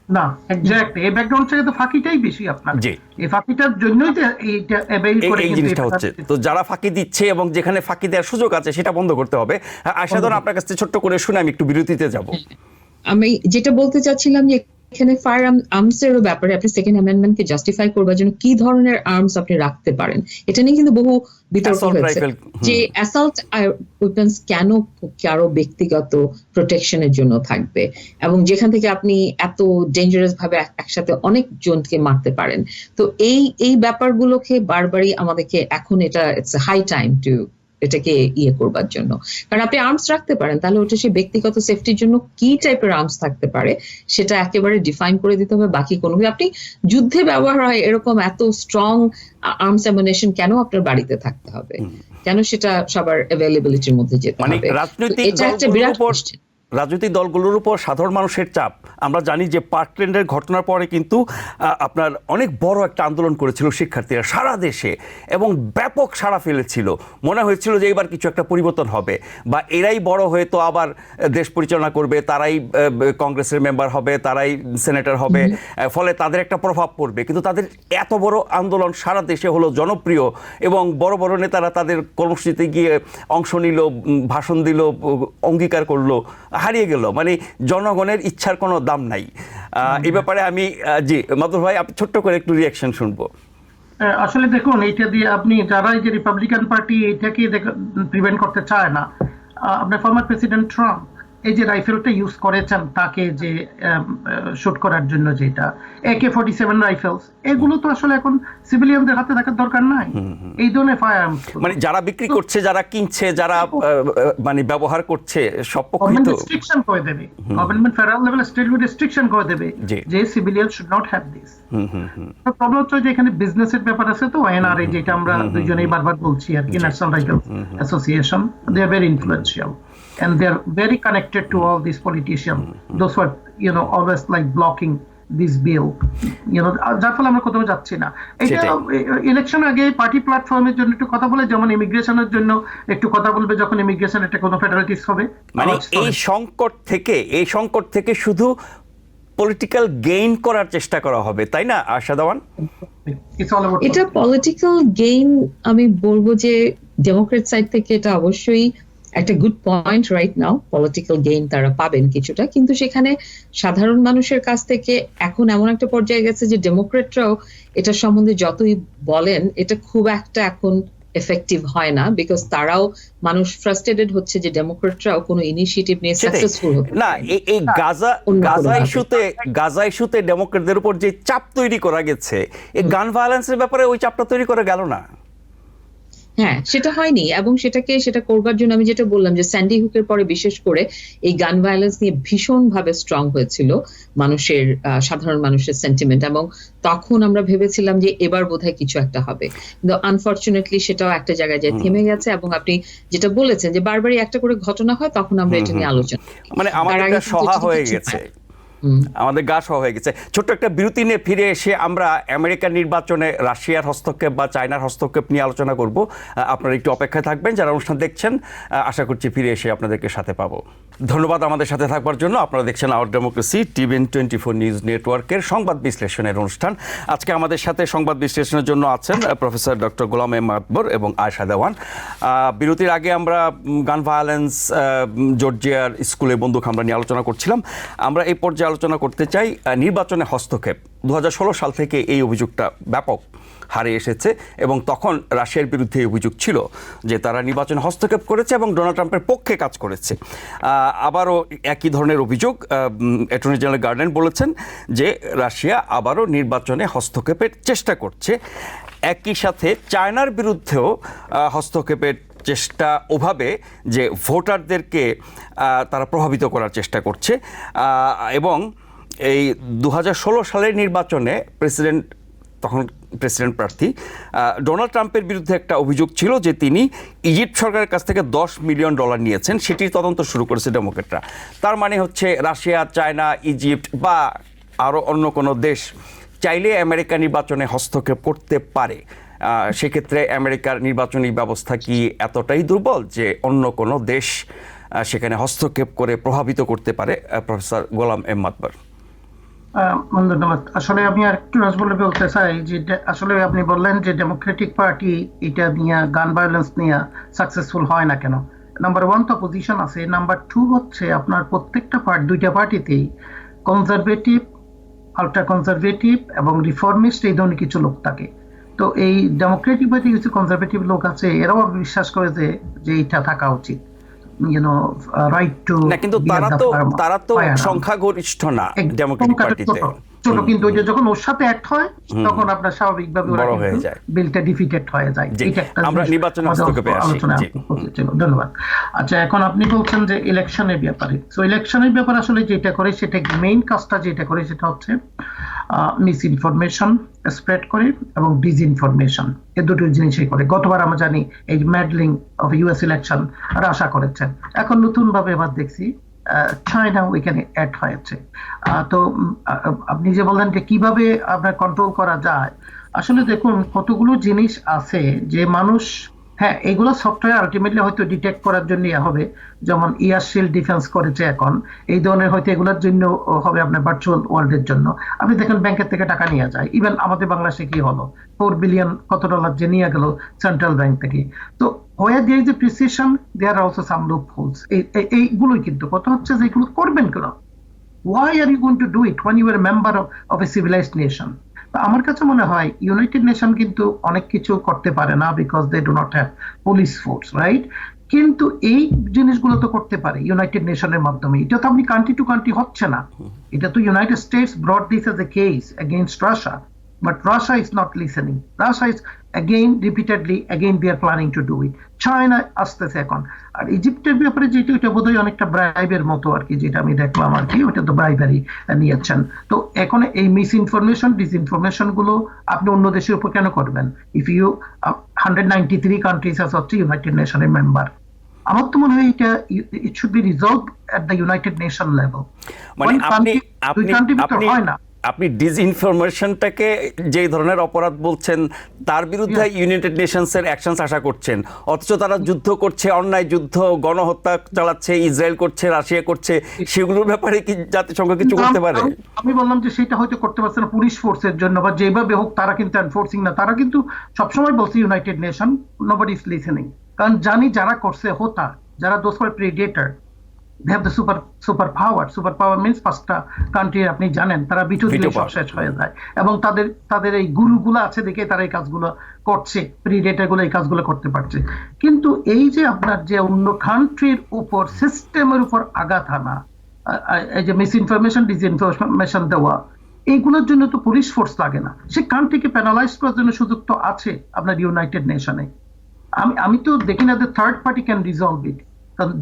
[SPEAKER 2] না, এক্স্যাক্টলি, এই ব্যাকগ্রাউন্ড চেকে তো ফাঁকিটাই বেশি আপনার,
[SPEAKER 1] জি,
[SPEAKER 2] এই ফাঁকিটার জন্যই তো এইটা অ্যাভেইল করে
[SPEAKER 1] এই জিনিসটা হচ্ছে। তো যারা ফাঁকি দিচ্ছে এবং যেখানে ফাঁকি দেওয়ার সুযোগ আছে, সেটা বন্ধ করতে হবে। আশাদন, আপনার কাছে ছোট্ট করে শুনে আমি একটু বিরতিতে যাব।
[SPEAKER 3] আমি যেটা বলতে চাচ্ছিলাম যে এখানে ফায়ার আর্মস এর ব্যাপারে আপনি সেকেন্ড অ্যামেন্ডমেন্ট কে জাস্টিফাই করবার জন্য কি ধরনের আর্মস আপনি রাখতে পারেন, এটা নিয়ে কিন্তু বহু বিতর্ক হয়েছে, যে অ্যাসল্ট ওয়েপন্স কেন কারো ব্যক্তিগত প্রোটেকশনের জন্য থাকবে, এবং যেখান থেকে আপনি এত ডেঞ্জারাস ভাবে একসাথে অনেক জনকে মারতে পারেন। তো এই ব্যাপারগুলোকে বারবারই আমাদেরকে এখন এটা ইটস হাই টাইম টু এটাকে করবার জন্য, কারণ আপনি আর্মস রাখতে পারেন, তাহলে ওটা সে ব্যক্তিগত সেফটির জন্য কি টাইপের আর্মস থাকতে পারে সেটা একেবারে ডিফাইন করে দিতে হবে। বাকি কোনো, আপনি যুদ্ধে ব্যবহার হয় এরকম এত স্ট্রং আর্মস অ্যামুনিশন কেন আপনার বাড়িতে থাকতে হবে, কেন সেটা সবার অ্যাভেলেবিলিটির মধ্যে যেতে হবে? এটা একটা বিরাট কোশ্চেন।
[SPEAKER 1] রাজনৈতিক দলগুলোর উপর সাধারণ মানুষের চাপ, আমরা জানি যে পার্কল্যান্ডের ঘটনার পরে কিন্তু আপনার অনেক বড় একটা আন্দোলন করেছিল শিক্ষার্থীরা সারা দেশে, এবং ব্যাপক সাড়া ফেলেছিল। মনে হয়েছিল যে এবার কিছু একটা পরিবর্তন হবে, বা এরাই বড় হয়ে তো আবার দেশ পরিচালনা করবে, তারাই কংগ্রেসের মেম্বার হবে, তারাই সেনেটর হবে, ফলে তাদের একটা প্রভাব পড়বে। কিন্তু তাদের এত বড় আন্দোলন সারা দেশে হলো, জনপ্রিয়, এবং বড় বড় নেতারা তাদের কর্মসূচিতে গিয়ে অংশ নিল, ভাষণ দিল, অঙ্গীকার করলো, হারিয়ে গেল। মানে জনগণের ইচ্ছার কোনো দাম নাই। এই ব্যাপারে আমি জি মাদুর ভাই, আপনি ছোট্ট করে একটু রিয়াকশন শুনবো।
[SPEAKER 2] আসলে দেখুন, এইটা দিয়ে আপনি যারা এই যে রিপাবলিকান পার্টি এটাকে প্রিভেন্ট করতে চায় না, আপনার ফর্মার প্রেসিডেন্ট ট্রাম্প এই যে রাইফেলটা ইউজ করেছেন তাকে যে শুট করার জন্য, যেটা AK-47 রাইফেলস, এগুলো তো আসলে এখন সিভিলিয়ানদের হাতে থাকার দরকার নাই। এই ধরনের ফায়ার আর্মস মানে
[SPEAKER 1] যারা বিক্রি করছে, যারা কিনছে, যারা মানে ব্যবহার করছে, সব পক্ষই তো
[SPEAKER 2] রেস্ট্রিকশন করে দেবে, government federal level state restriction করে দেবে যে civilian should not have this. Problem হচ্ছে যে এখানে বিজনেসের ব্যাপার আছে, তো NRA যেটা আমরা দুইজনেই বারবার বলছি আর কি, national rifle association, they are very influential and they are very connected to all these politicians, those who are always like blocking this bill, যার ফলে আমরা কোথাও যাচ্ছি না। এটা ইলেকশন আগে পার্টি প্ল্যাটফর্মের জন্য একটু কথা বলে, যেমন ইমিগ্রেশনের জন্য একটু কথা বলবে যখন ইমিগ্রেশন একটা কোনো ফেডারেটিস্ট হবে।
[SPEAKER 1] মানে এই সংকট থেকে শুধু পলিটিক্যাল গেইন করার চেষ্টা করা হবে, তাই না আশা দেওয়ান?
[SPEAKER 2] It's all about
[SPEAKER 3] এটা পলিটিক্যাল গেইন, আমি বলবো যে ডেমোক্রেট সাইড থেকে এটা অবশ্যই একটা good point right now, political gain তারা পাবেন কিছুটা, কিন্তু সেখানে সাধারণ মানুষের কাছ থেকে এখন এমন একটা পর্যায়ে গেছে যে ডেমোক্রেটরাও এটা সম্বন্ধে যতই বলেন এটা খুব একটা এখন এফেক্টিভ হয় না, বিকজ তারাও মানুষ ফ্রাস্ট্রেটেড হচ্ছে যে ডেমোক্রেটরাও কোনো ইনিশিয়েটিভ নিয়ে সাকসেসফুল হতে
[SPEAKER 1] না, এই গাজা ইস্যুতে ডেমোক্রেটদের উপর যে চাপ তৈরি করা গেছে, এই গান ভায়োলেন্সের ব্যাপারে ওই চাপটা তৈরি করা গেল না।
[SPEAKER 3] হ্যাঁ, সেটা হয়নি, এবং সেটা করবার জন্য আমি যেটা বললাম যে স্যান্ডি হুকের পরে বিশেষ করে এই গান ভায়োলেন্স নিয়ে ভীষণ ভাবে স্ট্রং হয়েছিল মানুষের, সাধারণ মানুষের সেন্টিমেন্ট, এবং তখন আমরা ভেবেছিলাম যে এবার বোধহয় কিছু একটা হবে, কিন্তু আনফরচুনেটলি সেটাও একটা জায়গায় যায় থেমে গেছে। এবং আপনি যেটা বলেছেন যে বারবারই একটা করে ঘটনা হয়, তখন আমরা এটা নিয়ে আলোচনা করি।
[SPEAKER 1] মানে আমাদের গা সহা হয়ে গেছে, আমাদের গা সহা হয়ে গেছে। ছোট্ট একটা বিরতি নিয়ে ফিরে এসে আমরা আমেরিকার নির্বাচনে রাশিয়ার হস্তক্ষেপ বা চায়নার হস্তক্ষেপ নিয়ে আলোচনা করব। আপনারা একটু অপেক্ষায় থাকবেন, যারা অনুষ্ঠান দেখছেন আশা করছি ফিরে এসে আপনাদেরকে সাথে পাবো। ধন্যবাদ আমাদের সাথে থাকবার জন্য। আপনারা দেখছেন আওয়ার ডেমোক্রেসি, টিভিএন 24 নিউজ নেটওয়ার্কের সংবাদ বিশ্লেষণের অনুষ্ঠান। আজকে আমাদের সাথে সংবাদ বিশ্লেষণের জন্য আছেন প্রফেসর ডক্টর গোলাম এম আকবর এবং আয়েশা দেওয়ান। বিরতির আগে আমরা গান ভায়োলেন্স, জর্জিয়ার স্কুলে বন্দুক হামলা নিয়ে আলোচনা করছিলাম। আমরা এই পর্যায়ে আলোচনা করতে চাই নির্বাচনে হস্তক্ষেপ। 2016 সাল থেকে এই অভিযোগটা ব্যাপক হারে এসেছে, এবং তখন রাশিয়ার বিরুদ্ধে এই অভিযোগ ছিল যে তারা নির্বাচনে হস্তক্ষেপ করেছে এবং ডোনাল্ড ট্রাম্পের পক্ষে কাজ করেছে। আবারও একই ধরনের অভিযোগ অ্যাটর্নি জেনারেল গার্ডেন বলেছেন যে রাশিয়া আবারও নির্বাচনে হস্তক্ষেপের চেষ্টা করছে। একই সাথে চায়নার বিরুদ্ধেও হস্তক্ষেপের চেষ্টা ওভাবে যে ভোটারদেরকে তারা প্রভাবিত করার চেষ্টা করছে। এবং এই 2016 সালের নির্বাচনে তখন প্রেসিডেন্ট প্রার্থী ডোনাল্ড ট্রাম্পের বিরুদ্ধে একটা অভিযোগ ছিল যে তিনি ইজিপ্ট সরকারের কাছ থেকে $10 মিলিয়ন নিয়েছেন, সেটির তদন্ত শুরু করেছে ডেমোক্রেটরা। তার মানে হচ্ছে রাশিয়া, চায়না, ইজিপ্ট বা আরও অন্য কোনো দেশ চাইলে আমেরিকা নির্বাচনে হস্তক্ষেপ করতে পারে। সেক্ষেত্রে আমেরিকার নির্বাচনী ব্যবস্থা কি এতটাই দুর্বল যে অন্য কোনো দেশ সেখানে হস্তক্ষেপ করে প্রভাবিত করতে পারে? প্রফেসর গোলাম এম আকবর।
[SPEAKER 2] ধন্যবাদ। আসলে আমি আর একটু বলে বলতে চাই যে আসলে আপনি বললেন যে ডেমোক্রেটিক পার্টি এটা নিয়ে গান ভায়োলেন্স নিয়ে সাকসেসফুল হয় না কেন। নাম্বার 1 তো পজিশন আছে, নাম্বার 2 হচ্ছে আপনার প্রত্যেকটা দুইটা পার্টিতেই কনজারভেটিভ, আল্ট্রা কনজারভেটিভ এবং রিফর্মিস্ট এই ধরনের কিছু লোক থাকে। তো এই ডেমোক্রেটিক পার্টি কিছু কনজারভেটিভ লোক আছে, এরাও বিশ্বাস করে যে এটা থাকা উচিত, রাইট টু।
[SPEAKER 1] কিন্তু তারা তো সংখ্যাগরিষ্ঠ না ডেমোক্রেটিক পার্টিতে,
[SPEAKER 2] ছোট, কিন্তু ওই যে যখন ওর সাথে অ্যাক্ট হয় তখন আপনার স্বাভাবিকভাবে ওরা বিলটা ডিফিটেড হয়ে যায়। এটা একটা
[SPEAKER 1] আমরা নির্বাচনে হস্তক্ষেপে
[SPEAKER 2] আলোচনা ছিল। ধন্যবাদ। আচ্ছা, এখন আপনি বলছেন যে ইলেকশনের ব্যাপারে। তো ইলেকশনের ব্যাপারে আসলে যেটা করে, সেটা মেইন কাজটা যেটা করে সেটা হচ্ছে মিস ইনফরমেশন স্প্রেড করে এবং ডিসইনফরমেশন, এই দুটো জিনিসই করে। গতবার আমরা জানি এই ম্যাডলিং অফ ইউএস ইলেকশন আশা করেছেন, এখন নতুন ভাবে এবার দেখছি চায়না ওইখানে অ্যাড হয়েছে। তো আপনি যে বললেন যে কিভাবে আপনার কন্ট্রোল করা যায়, আসলে দেখুন কতগুলো জিনিস আছে যে মানুষ, হ্যাঁ এগুলো সফটওয়্যার আলটিমেটলি হয়তো ডিটেক্ট করার জন্য হবে, যেমন এয়ারশিল্ড ডিফেন্স করেছে এখন, এই ধরনের হয়তো এগুলোর জন্য হবে আপনার ভার্চুয়াল ওয়ার্ল্ডের জন্য। আপনি দেখেন ব্যাংকের থেকে টাকা নিয়ে যায়, ইভেন আমাদের বাংলাদেশে কি হলো, $4 বিলিয়ন কত ডলার যে নিয়ে গেল সেন্ট্রাল ব্যাংক থেকে। তো where there is a precision, there are also some loopholes. এইগুলোই কিন্তু কথা হচ্ছে যে এগুলো করবেন কেন? Why are you going to do it when you are a member of a civilized nation? আমার কাছে মনে হয় ইউনাইটেড নেশন কিন্তু অনেক কিছু করতে পারে না, because they do not have police force, right? কিন্তু এই জিনিসগুলো তো করতে পারে ইউনাইটেড নেশনের মাধ্যমে। এটা তো আপনি কান্ট্রি টু কান্ট্রি হচ্ছে না, এটা তো United states ব্রট this as a case against Russia, but Russia is not listening. Russia is again they are planning to do it. China আসতেছে এখন। আর ইজিপ্টের ব্যাপারে যেটা, ওইটা বোধহয় অনেকটা ব্রাইবের মতো আর কি, যেটা আমি দেখলাম আর কি, ওটা তো ব্রাইবারি নিয়েছেন। তো এখন এই মিস ইনফরমেশন, ডিসইনফরমেশন গুলো আপনি অন্য দেশের উপর কেন করবেন? ইফ ইউ 193 কান্ট্রিজ আছে হচ্ছে ইউনাইটেড নেশনের মেম্বার, আমার তো মনে হয় এটা it should be resolve at the United nation level.
[SPEAKER 1] মানে আপনি
[SPEAKER 2] হয় না,
[SPEAKER 1] আপনি ডিসইনফরমেশনটাকে যে ধরনের অপরাধ বলছেন তার বিরুদ্ধে ইউনাইটেড নেশনসের অ্যাকশনস আশা করছেন, অথচ তারা যুদ্ধ করছে, অন্যায় যুদ্ধ, গণহত্যা চালাচ্ছে, ইসরায়েল করছে, রাশিয়া করছে, সেগুলোর ব্যাপারে কি জাতিসংঘ কিছু করতে পারে?
[SPEAKER 2] আমি বললাম যে সেটা হয়তো করতে পারছে না পুলিশ ফোর্সের জন্য বা যেভাবে হোক, তারা কিন্তু এনফোর্সিং না। তারা কিন্তু সবসময় বলছে United Nation, nobody is listening. কারণ জানি যারা করছে হোতা, যারা those for predator, they have the super power means পাঁচটা কান্ট্রি আপনি জানেন, তারা বিটু দিলে সব শেষ হয়ে যায়। এবং তাদের এই গুরুগুলো আছে দেখে তারা এই কাজগুলো করছে, প্রিডেটর গুলো এই কাজগুলো করতে পারছে। কিন্তু এই যে আপনার যে অন্য কান্ট্রির উপর, সিস্টেমের উপর আঘাত আনা, এই যে মিস ইনফরমেশন, ডিসইনফরমেশন দেওয়া, এইগুলোর জন্য তো পুলিশ ফোর্স লাগে না। সে কান্ট্রিকে প্যানালাইজ করার জন্য সুযোগ তো আছে আপনার ইউনাইটেড নেশনে। আমি তো দেখি না যে third party can resolve it.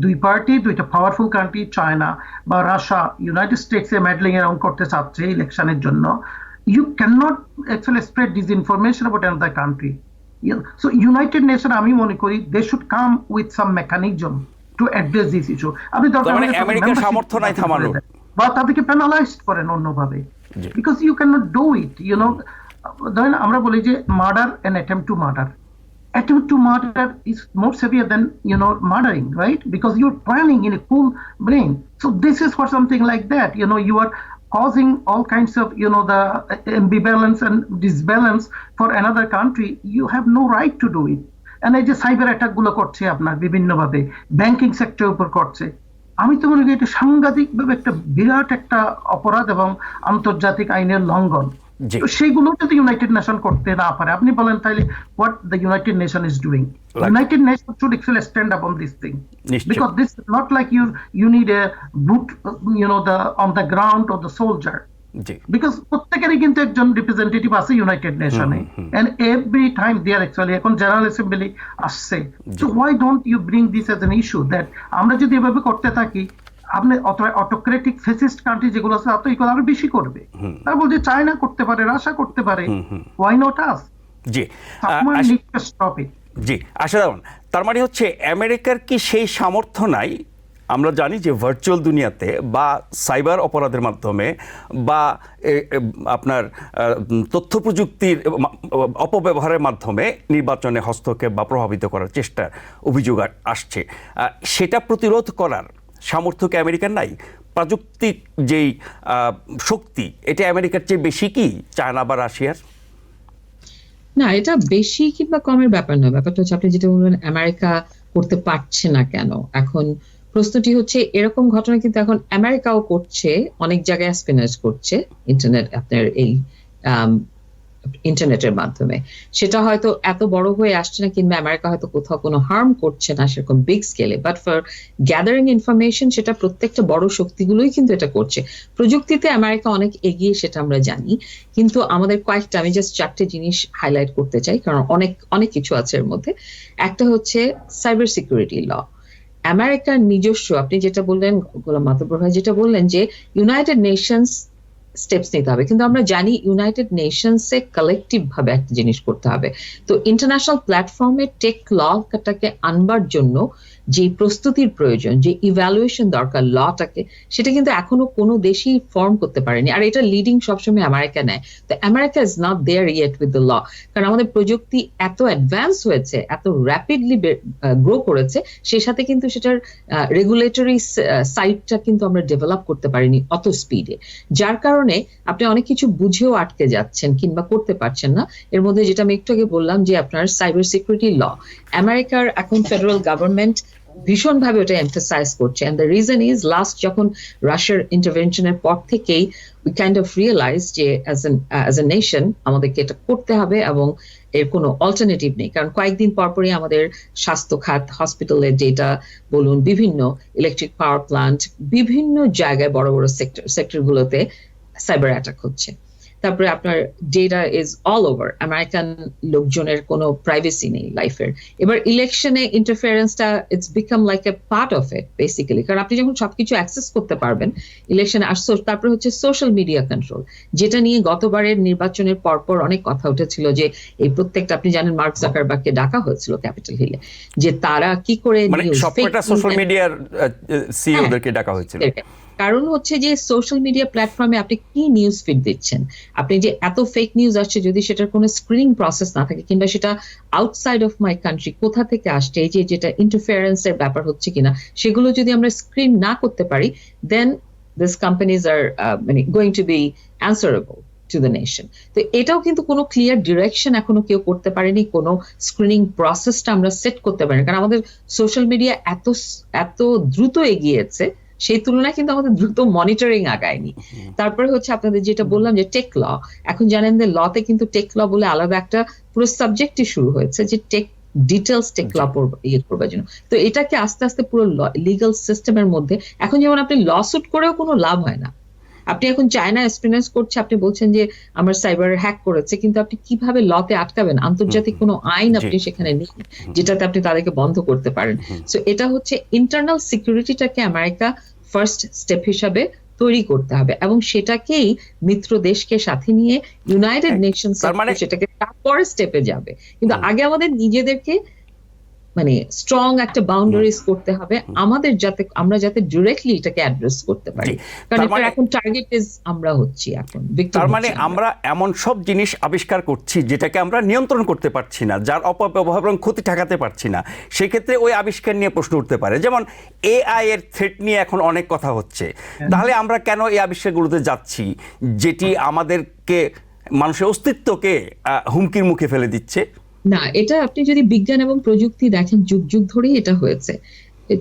[SPEAKER 2] দুই পার্টি, দুইটা পাওয়ারফুল কান্ট্রি, চায়না বা রাশিয়া, ইউনাইটেড স্টেটস এ ম্যাডলিং অ্যারাউন্ড করতে চাচ্ছে ইলেকশনের জন্য। You can not actually spread disinformation about another country. So united nation, আমি মনে করি they should come with some mechanism to address this issue. আপনি দরকার হলে
[SPEAKER 1] আমেরিকার সামর্থ্য নাই থামানোর,
[SPEAKER 2] বা তাদেরকে পেনালাইজ করেন অন্যভাবে, because you can not do it. ধরেন আমরা বলি যে murder and attempt to murder. Attempt to murder is more severe than murdering, right? Because you're planning in a cool brain. So this is for something like that. You are causing all kinds of the ambivalence and disbalance for another country. You have no right to do it. And এই যে cyber attack গুলো করছে আপনার বিভিন্ন ভাবে, banking সেক্টরের উপর করছে, আমি তো মনে করি এটা সাংঘাতিকভাবে একটা বিরাট একটা অপরাধ এবং আন্তর্জাতিক আইনের লঙ্ঘন। সেইগুলো যদি ইউনাইটেড নেশন করতে না পারে, আপনি বলেন তাহলে what the United Nation is doing. United Nations should actually stand up on this thing, because this is not like you need a boot, on the ground or the soldier. Because প্রত্যেকেরই কিন্তু একজন representative আছে United নেশনে, and every time they are actually, এখন general assembly আসছে। So why don't you bring this as an issue that আমরা যদি এভাবে করতে থাকি, আপনি অটোক্রেটিক ফ্যাসিস্ট কান্ট্রি যেগুলো আছে তারা তো এগুলো আরো বেশি করবে। তারা বলছে চায়না করতে পারে, রাশিয়া করতে পারে, ওয়াই নট আস?
[SPEAKER 1] জি জি, আশারাম, তার মানে হচ্ছে আমেরিকার কি সেই সামর্থ্য নাই? আমরা জানি যে ভার্চুয়াল দুনিয়াতে বা সাইবার অপরাধের মাধ্যমে বা আপনার তথ্য প্রযুক্তির অপব্যবহারের মাধ্যমে নির্বাচনে হস্তক্ষেপ বা প্রভাবিত করার চেষ্টার অভিযোগ আসছে, সেটা প্রতিরোধ করার সামর্থ্য কি আমেরিকার নাই? প্রযুক্তির যেই শক্তি, এটা আমেরিকার চেয়ে বেশি কি চায়না বা রাশিয়ার?
[SPEAKER 3] না, এটা বেশি কিংবা কমের ব্যাপার নয়। ব্যাপারটা হচ্ছে আপনি যেটা বলবেন আমেরিকা করতে পারছে না কেন। এখন প্রশ্নটি হচ্ছে এরকম ঘটনা কিন্তু এখন আমেরিকাও করছে, অনেক জায়গায় স্পিনার্স করছে ইন্টারনেট, আপনার এই ইন্টারনেটের মাধ্যমে। সেটা হয়তো এত বড় হয়ে আসছে না, কিংবা আমেরিকা হয়তো কোথাও কোনো হার্ম করছে না সেরকম বিগ স্কেলে, বাট ফর গ্যাদারিং ইনফরমেশন সেটা প্রত্যেকটা বড় শক্তিগুলোই কিন্তু এটা করছে। প্রযুক্তিতে আমেরিকা অনেক এগিয়ে, সেটা আমরা জানি, কিন্তু আমাদের কয়েকটা, আমি জাস্ট 4টে জিনিস হাইলাইট করতে চাই, কারণ অনেক কিছু আছে এর মধ্যে। একটা হচ্ছে সাইবার সিকিউরিটি ল। আমেরিকার নিজস্ব, আপনি যেটা বললেন গোলাম মাতবর ভাই যেটা বললেন যে ইউনাইটেড নেশনস স্টেপস নিতে হবে, কিন্তু আমরা জানি ইউনাইটেড নেশনসে কালেকটিভ ভাবে একটা জিনিস করতে হবে। তো ইন্টারন্যাশনাল প্ল্যাটফর্মে টেক লটাকে আনবার জন্য যে প্রস্তুতির প্রয়োজন, যে ইভ্যালুয়েশন দরকার লটাকে, সেটা কিন্তু এখনো কোনো দেশই ফর্ম করতে পারেনি। আর এটা লিডিং সবসময় আমেরিকা নেয়। তো America is not there yet with the law, কারণ আমাদের প্রযুক্তি এত অ্যাডভান্স হয়েছে, এত র্যাপিডলি গ্রো করেছে, সেই সাথে কিন্তু সেটার রেগুলেটরি সাইডটা কিন্তু আমরা ডেভেলপ করতে পারিনি অত স্পিডে। যার কারণে আপনি অনেক কিছু বুঝেও আটকে যাচ্ছেন কিংবা করতে পারছেন না। এর মধ্যে যেটা আমি একটু আগে বললাম যে আপনার সাইবার সিকিউরিটি ল, আমেরিকার এখন ফেডারেল গভর্নমেন্ট ভীষণভাবে ওটা এমফাসাইজ করছে। And the reason is, last যখন রাশিয়ার ইন্টারভেনশনের পর থেকেই উই কাইন্ড অফ রিয়েলাইজ যে অ্যাজ এ নেশন আমাদেরকে এটা করতে হবে এবং এর কোনো অল্টারনেটিভ নেই। কারণ কয়েকদিন পরপরই আমাদের স্বাস্থ্য খাত, হসপিটালের ডেটা বলুন, বিভিন্ন ইলেকট্রিক পাওয়ার প্লান্ট, বিভিন্ন জায়গায় বড় বড় সেক্টরগুলোতে সাইবার অ্যাটাক হচ্ছে। তারপরে আপনার data is all over, American লোকজনের কোনো প্রাইভেসি নেই লাইফের। এবার ইলেকশনে ইন্টারফারেন্সটা it's become like a part of it basically, কারণ আপনি যখন সবকিছু অ্যাক্সেস করতে পারবেন ইলেকশনে। আর তারপরে হচ্ছে সোশ্যাল মিডিয়া কন্ট্রোল, যেটা নিয়ে গতবারের নির্বাচনের পরপর অনেক কথা উঠেছিল যে এই প্রত্যেকটা, আপনি জানেন মার্ক জাকারবার্গকে ডাকা হয়েছিল ক্যাপিটাল হিলে, যে তারা কি করে
[SPEAKER 1] সবকটা সোশ্যাল মিডিয়ার সিইওদেরকে ডাকা হয়েছিল।
[SPEAKER 3] কারণ হচ্ছে যে সোশ্যাল মিডিয়া প্ল্যাটফর্মে আপনি কি নিউজ ফিড দিচ্ছেন, আপনি যে এত ফেক নিউজ আসছে, যদি সেটার কোনো স্ক্রিনিং প্রসেস না থাকে, কিংবা সেটা আউটসাইড অফ মাই কান্ট্রি কোথা থেকে আসছে, এই যে যেটা ইন্টারফারেন্সের ব্যাপার হচ্ছে কিনা, সেগুলো যদি আমরা স্ক্রিন না করতে পারি, দেন দিস কোম্পানিজ আর মানে going to be answerable to the nation. তো এটাও কিন্তু কোনো ক্লিয়ার ডিরেকশন এখনো কেউ করতে পারেনি, কোনো স্ক্রিনিং প্রসেসটা আমরা সেট করতে পারিনি, কারণ আমাদের সোশ্যাল মিডিয়া এত দ্রুত এগিয়েছে, সেই তুলনায় কিন্তু আমাদের দ্রুত মনিটরিং আগায়নি। তারপরে হচ্ছে আপনাদের যেটা বললাম যে টেক ল, এখন জানেন যে লতে কিন্তু টেক ল বলে আলাদা একটা পুরো সাবজেক্টই শুরু হয়েছে, যে টেক ডিটেলস টেক ল ইয়ে করবার জন্য। তো এটাকে আস্তে আস্তে পুরো লিগাল সিস্টেমের মধ্যে, এখন যেমন আপনি লসুট করেও কোনো লাভ হয় না। আপনি এখন চায়না এক্সপিরিয়েন্স করছে, আপনি বলছেন যে আমার সাইবার হ্যাক করেছে, কিন্তু আপনি কিভাবে লতে আটকাবেন? আন্তর্জাতিক কোনো আইন আপনি সেখানে নেই যেটাতে আপনি তাদেরকে বন্ধ করতে পারেন। সো এটা হচ্ছে ইন্টারনাল সিকিউরিটিটাকে আমেরিকা ফার্স্ট স্টেপ হিসাবে তৈরি করতে হবে, এবং সেটাকেই মিত্র দেশকে সাথে নিয়ে ইউনাইটেড নেশনস সেটাকে তারপরে স্টেপে যাবে। কিন্তু আগে আমাদের নিজেদেরকে মানে স্ট্রং একটা বাউন্ডারিজ করতে হবে আমাদের, যাতে আমরা যাতে ডিরেক্টলি এটাকে অ্যাড্রেস করতে পারি। কারণ এখন টার্গেট ইজ আমরা হচ্ছি এখন।
[SPEAKER 1] তার মানে আমরা এমন সব জিনিস আবিষ্কার করছি যেটাকে আমরা নিয়ন্ত্রণ করতে পারছি না, যার অপব্যবহার এবং ক্ষতি ঠেকাতে পারছি না। সেক্ষেত্রে ওই আবিষ্কার নিয়ে প্রশ্ন উঠতে পারে, যেমন এআই এর থ্রেট নিয়ে এখন অনেক কথা হচ্ছে। তাহলে আমরা কেন এই আবিষ্কারগুলোতে যাচ্ছি যেটি আমাদেরকে, মানুষের অস্তিত্বকে হুমকির মুখে ফেলে দিচ্ছে?
[SPEAKER 3] না, এটা আপনি যদি বিজ্ঞান এবং প্রযুক্তি দেখেন, যুগ যুগ ধরেই এটা হয়েছে।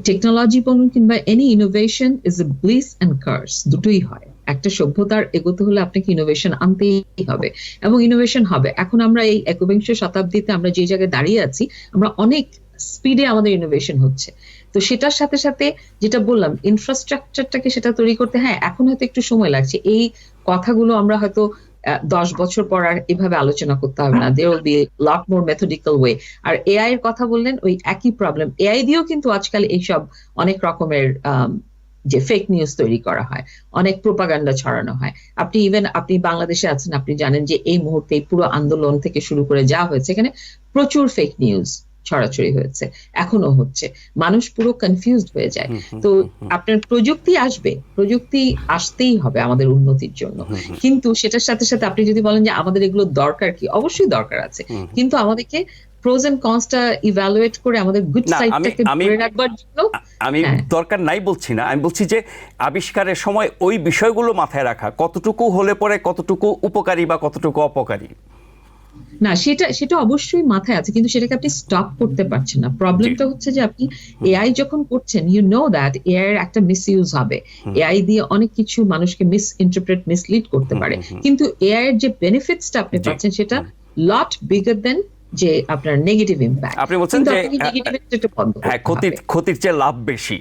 [SPEAKER 3] টেকনোলজি বলুন কিংবা any innovation is a bliss and curse, দুটোই হয়। একটা সভ্যতার এগোতে হলে আপনাকে ইনোভেশন আনতেই হবে, এবং ইনোভেশন হবে। এখন আমরা এই 21শ শতাব্দীতে আমরা যে জায়গায় দাঁড়িয়ে আছি, আমরা অনেক স্পিডে আমাদের ইনোভেশন হচ্ছে। তো সেটার সাথে সাথে যেটা বললাম, ইনফ্রাস্ট্রাকচারটাকে সেটা তৈরি করতে, হ্যাঁ এখন হয়তো একটু সময় লাগছে। এই কথাগুলো আমরা হয়তো 10 বছর পর আর এভাবে আলোচনা করতে হবে না। there will be a lot more methodical way। R AI এর কথা বললেন, ওই একই প্রবলেম। এআই দিয়েও কিন্তু আজকাল এইসব অনেক রকমের যে ফেক নিউজ তৈরি করা হয়, অনেক প্রোপাগান্ডা ছড়ানো হয়। আপনি বাংলাদেশে আছেন, আপনি জানেন যে এই মুহূর্তে পুরো আন্দোলন থেকে শুরু করে যা হয়েছে, এখানে প্রচুর ফেক নিউজ ছড়াছড়ি হয়েছে, এখনো হচ্ছে। মানুষ পুরো কনফিউজড হয়ে যায়। তো আপনার প্রযুক্তি আসতেই হবে আমাদের উন্নতির জন্য, কিন্তু সেটার সাথে সাথে আপনি যদি বলেন যে আমাদের এগুলো দরকার, কি অবশ্যই দরকার আছে, কিন্তু আমাদেরকে প্রোজ এন্ড কনসটা ইভ্যালুয়েট করে আমাদের গুড সাইডটাকে ধরে রাখবার জন্য।
[SPEAKER 1] আমি দরকার নাই বলছি না, আমি বলছি যে আবিষ্কারের সময় ওই বিষয়গুলো মাথায় রাখা, কতটুকু হলে পরে কতটুকু উপকারী বা কতটুকু অপকারী।
[SPEAKER 3] না, সেটা অবশ্যই মাথায় আছে, কিন্তু সেটাকে আপনি স্টপ করতে পারছেন না। প্রবলেমটা হচ্ছে যে আপনি এআই যখন করছেন, ইউ নো দ্যাট এআই এর একটা মিসইউজ হবে। এআই দিয়ে অনেক কিছু মানুষকে মিসলিড করতে পারে, কিন্তু এআই এর যে বেনিফিটসটা আপনি পাচ্ছেন সেটা লট বিগার দেন যে আপনার নেগেটিভ ইমপ্যাক্ট।
[SPEAKER 1] আপনি বলছেন যে ক্ষতির চেয়ে লাভ বেশি।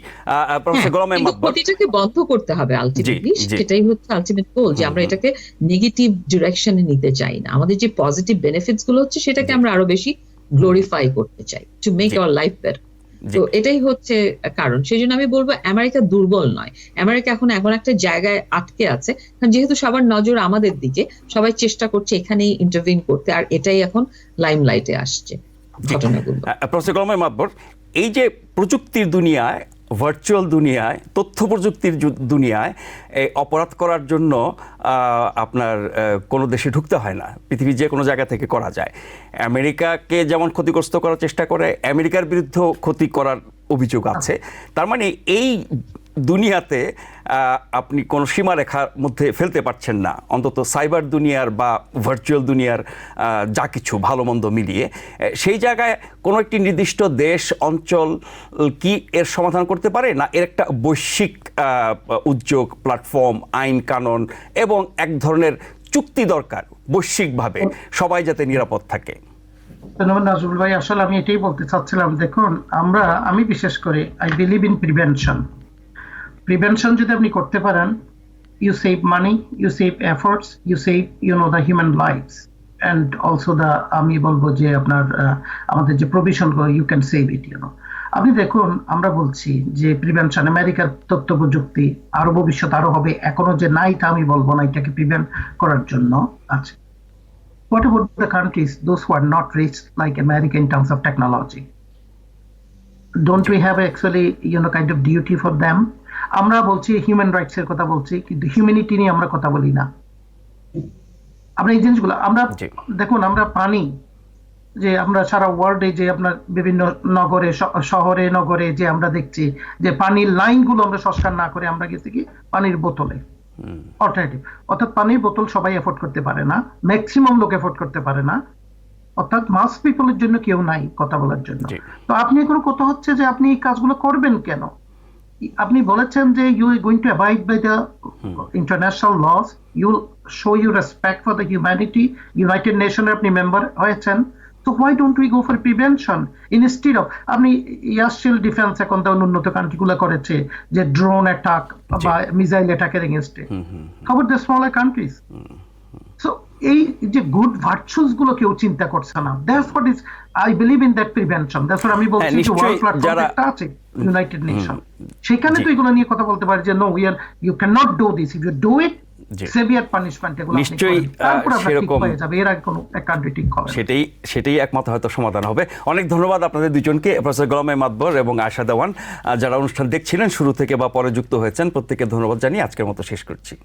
[SPEAKER 3] ক্ষতিটাকে বন্ধ করতে হবে আলটিমেটলি, সেটাই হচ্ছে আলটিমেট গোল, যে আমরা এটাকে নেগেটিভ ডিরেকশনে নিতে চাই না। আমাদের যে পজিটিভ বেনিফিটস গুলো হচ্ছে সেটাকে আমরা আরো বেশি গ্লোরিফাই করতে চাই, to make our life better. তো এটাই হচ্ছে কারণ। সেই জন্য আমি বলবো আমেরিকা দুর্বল নয়। আমেরিকা এখন এমন একটা জায়গায় আটকে আছে, যেহেতু সবার নজর আমাদের দিকে, সবাই চেষ্টা করছে এখানেই ইন্টারভিন করতে, আর এটাই এখন লাইমলাইটে আসছে ঘটনাগুলো।
[SPEAKER 1] প্রফেসর গোলাম মাতবর, এই যে প্রযুক্তির দুনিয়ায়, ভার্চুয়াল দুনিয়ায়, তথ্য প্রযুক্তির দুনিয়ায় অপরাধ করার জন্য আপনার কোনো দেশে ঢুকতে হয় না, পৃথিবীর যে কোনো জায়গা থেকে করা যায়। আমেরিকাকে যেমন ক্ষতিগ্রস্ত করার চেষ্টা করে, আমেরিকার বিরুদ্ধে ক্ষতি করার অভিযোগ আছে। তার মানে এই দুনিয়াতে আপনি কোনো সীমারেখার মধ্যে ফেলতে পারছেন না, অন্তত সাইবার দুনিয়ার বা ভার্চুয়াল দুনিয়ার যা কিছু ভালো মন্দ মিলিয়ে। সেই জায়গায় কোনো একটি নির্দিষ্ট দেশ, অঞ্চল কি এর সমাধান করতে পারে, না এর একটা বৈশ্বিক উদ্যোগ, প্ল্যাটফর্ম, আইন কানুন এবং এক ধরনের চুক্তি দরকার বৈশ্বিকভাবে, সবাই যাতে নিরাপদ থাকে?
[SPEAKER 2] ধন্যবাদ নাজমুল ভাই। আসলে আমি এটাই বলতে চাচ্ছিলাম, দেখুন আমি বিশেষ করে আই বিলিভ ইন প্রিভেনশন যদি আপনি করতে পারেন, you save money, you save efforts, you save the human lifes, and also আমি বলবো যে আপনার আমাদের যে প্রভিশন গুলো, ইউ ক্যান সেভ ইট। আপনি দেখুন, আমরা বলছি যে প্রিভেনশন, আমেরিকার তথ্য প্রযুক্তি আরো ভবিষ্যৎ আরো হবে, এখনো যে নাই তা আমি বলবো না, এটাকে প্রিভেন্ট করার জন্য আছে। What about the countries, those who are not rich like America in terms of technology? Don't we have actually kind of duty for them? আমরা বলছি হিউম্যান রাইটস এর কথা বলছি, কিন্তু হিউম্যানিটি নিয়ে আমরা কথা বলি না। আমরা এই জিনিসগুলো আমরা
[SPEAKER 1] জি।
[SPEAKER 2] দেখুন, আমরা পানি যে আমরা সারা ওয়ার্ল্ডে যে আপনার বিভিন্ন নগরে শহরে নগরে যে আমরা দেখছি যে পানির লাইনগুলো আমরা সংস্কার না করে আমরা গেছি কি পানির বোতলে অল্টারনেটিভ, অর্থাৎ পানির বোতল সবাই এফোর্ড করতে পারে না, ম্যাক্সিমাম লোক এফোর্ড করতে পারে না, অর্থাৎ মাস পিপলের জন্য কেউ নাই কথা বলার জন্য।
[SPEAKER 1] জি।
[SPEAKER 2] তো আপনি এখন কথা হচ্ছে যে আপনি এই কাজগুলো করবেন কেন? আপনি বলেছেন যে you are going to abide by the international laws, you show you respect for the humanity, United নেশনের আপনি মেম্বার হয়েছেন, তো why don't we go for prevention instead of? আপনি এয়ার শিল্ড ডিফেন্স এখন তো উন্নত কান্ট্রিগুলো করেছে যে ড্রোন অ্যাটাক বা মিসাইল অ্যাটাকের এগেনস্টে, খবর দ্য স্মলার কান্ট্রিজ। সো এই যে গুড ভার্চুস গুলো কেউ চিন্তা করছে না। That's what is I believe in that prevention. That's what আমি বলছি যে
[SPEAKER 1] নিশ্চয়ই
[SPEAKER 2] ওয়ার্ল্ড প্ল্যাটফর্ম একটা আছে ইউনাইটেড নেশন, সেখানে তো এগুলো নিয়ে কথা বলতে পারে যে no, you can not do this, if you do it severe punishment, এগুলো
[SPEAKER 1] নিশ্চয়ই
[SPEAKER 2] তারপর আপনার ঠিক
[SPEAKER 1] সেরকম
[SPEAKER 2] হয়ে যাবে, এর আগে কোনো কান্ট্রি ঠিক হবে।
[SPEAKER 1] সেটাই একমাত্র হয়তো সমাধান হবে। অনেক ধন্যবাদ আপনাদের দুজনকে, প্রফেসর গোলাম মাতবর এবং আয়েশা দেওয়ান, যারা অনুষ্ঠান দেখছিলেন শুরু থেকে বা পরে যুক্ত হয়েছেন, প্রত্যেককে ধন্যবাদ জানিয়ে আজকের মতো শেষ করছি।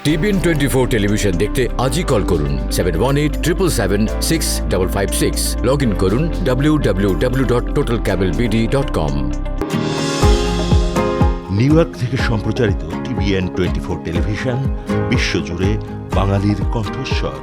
[SPEAKER 4] TBN 24 টেলিভিশন দেখতে আজই কল করুন 7187776556। লগ ইন করুন www.totalcablebd.com।
[SPEAKER 5] নিউ ইয়র্ক থেকে সম্প্রচারিত TBN 24 টেলিভিশন বিশ্বজুড়ে বাঙালির কণ্ঠস্বর।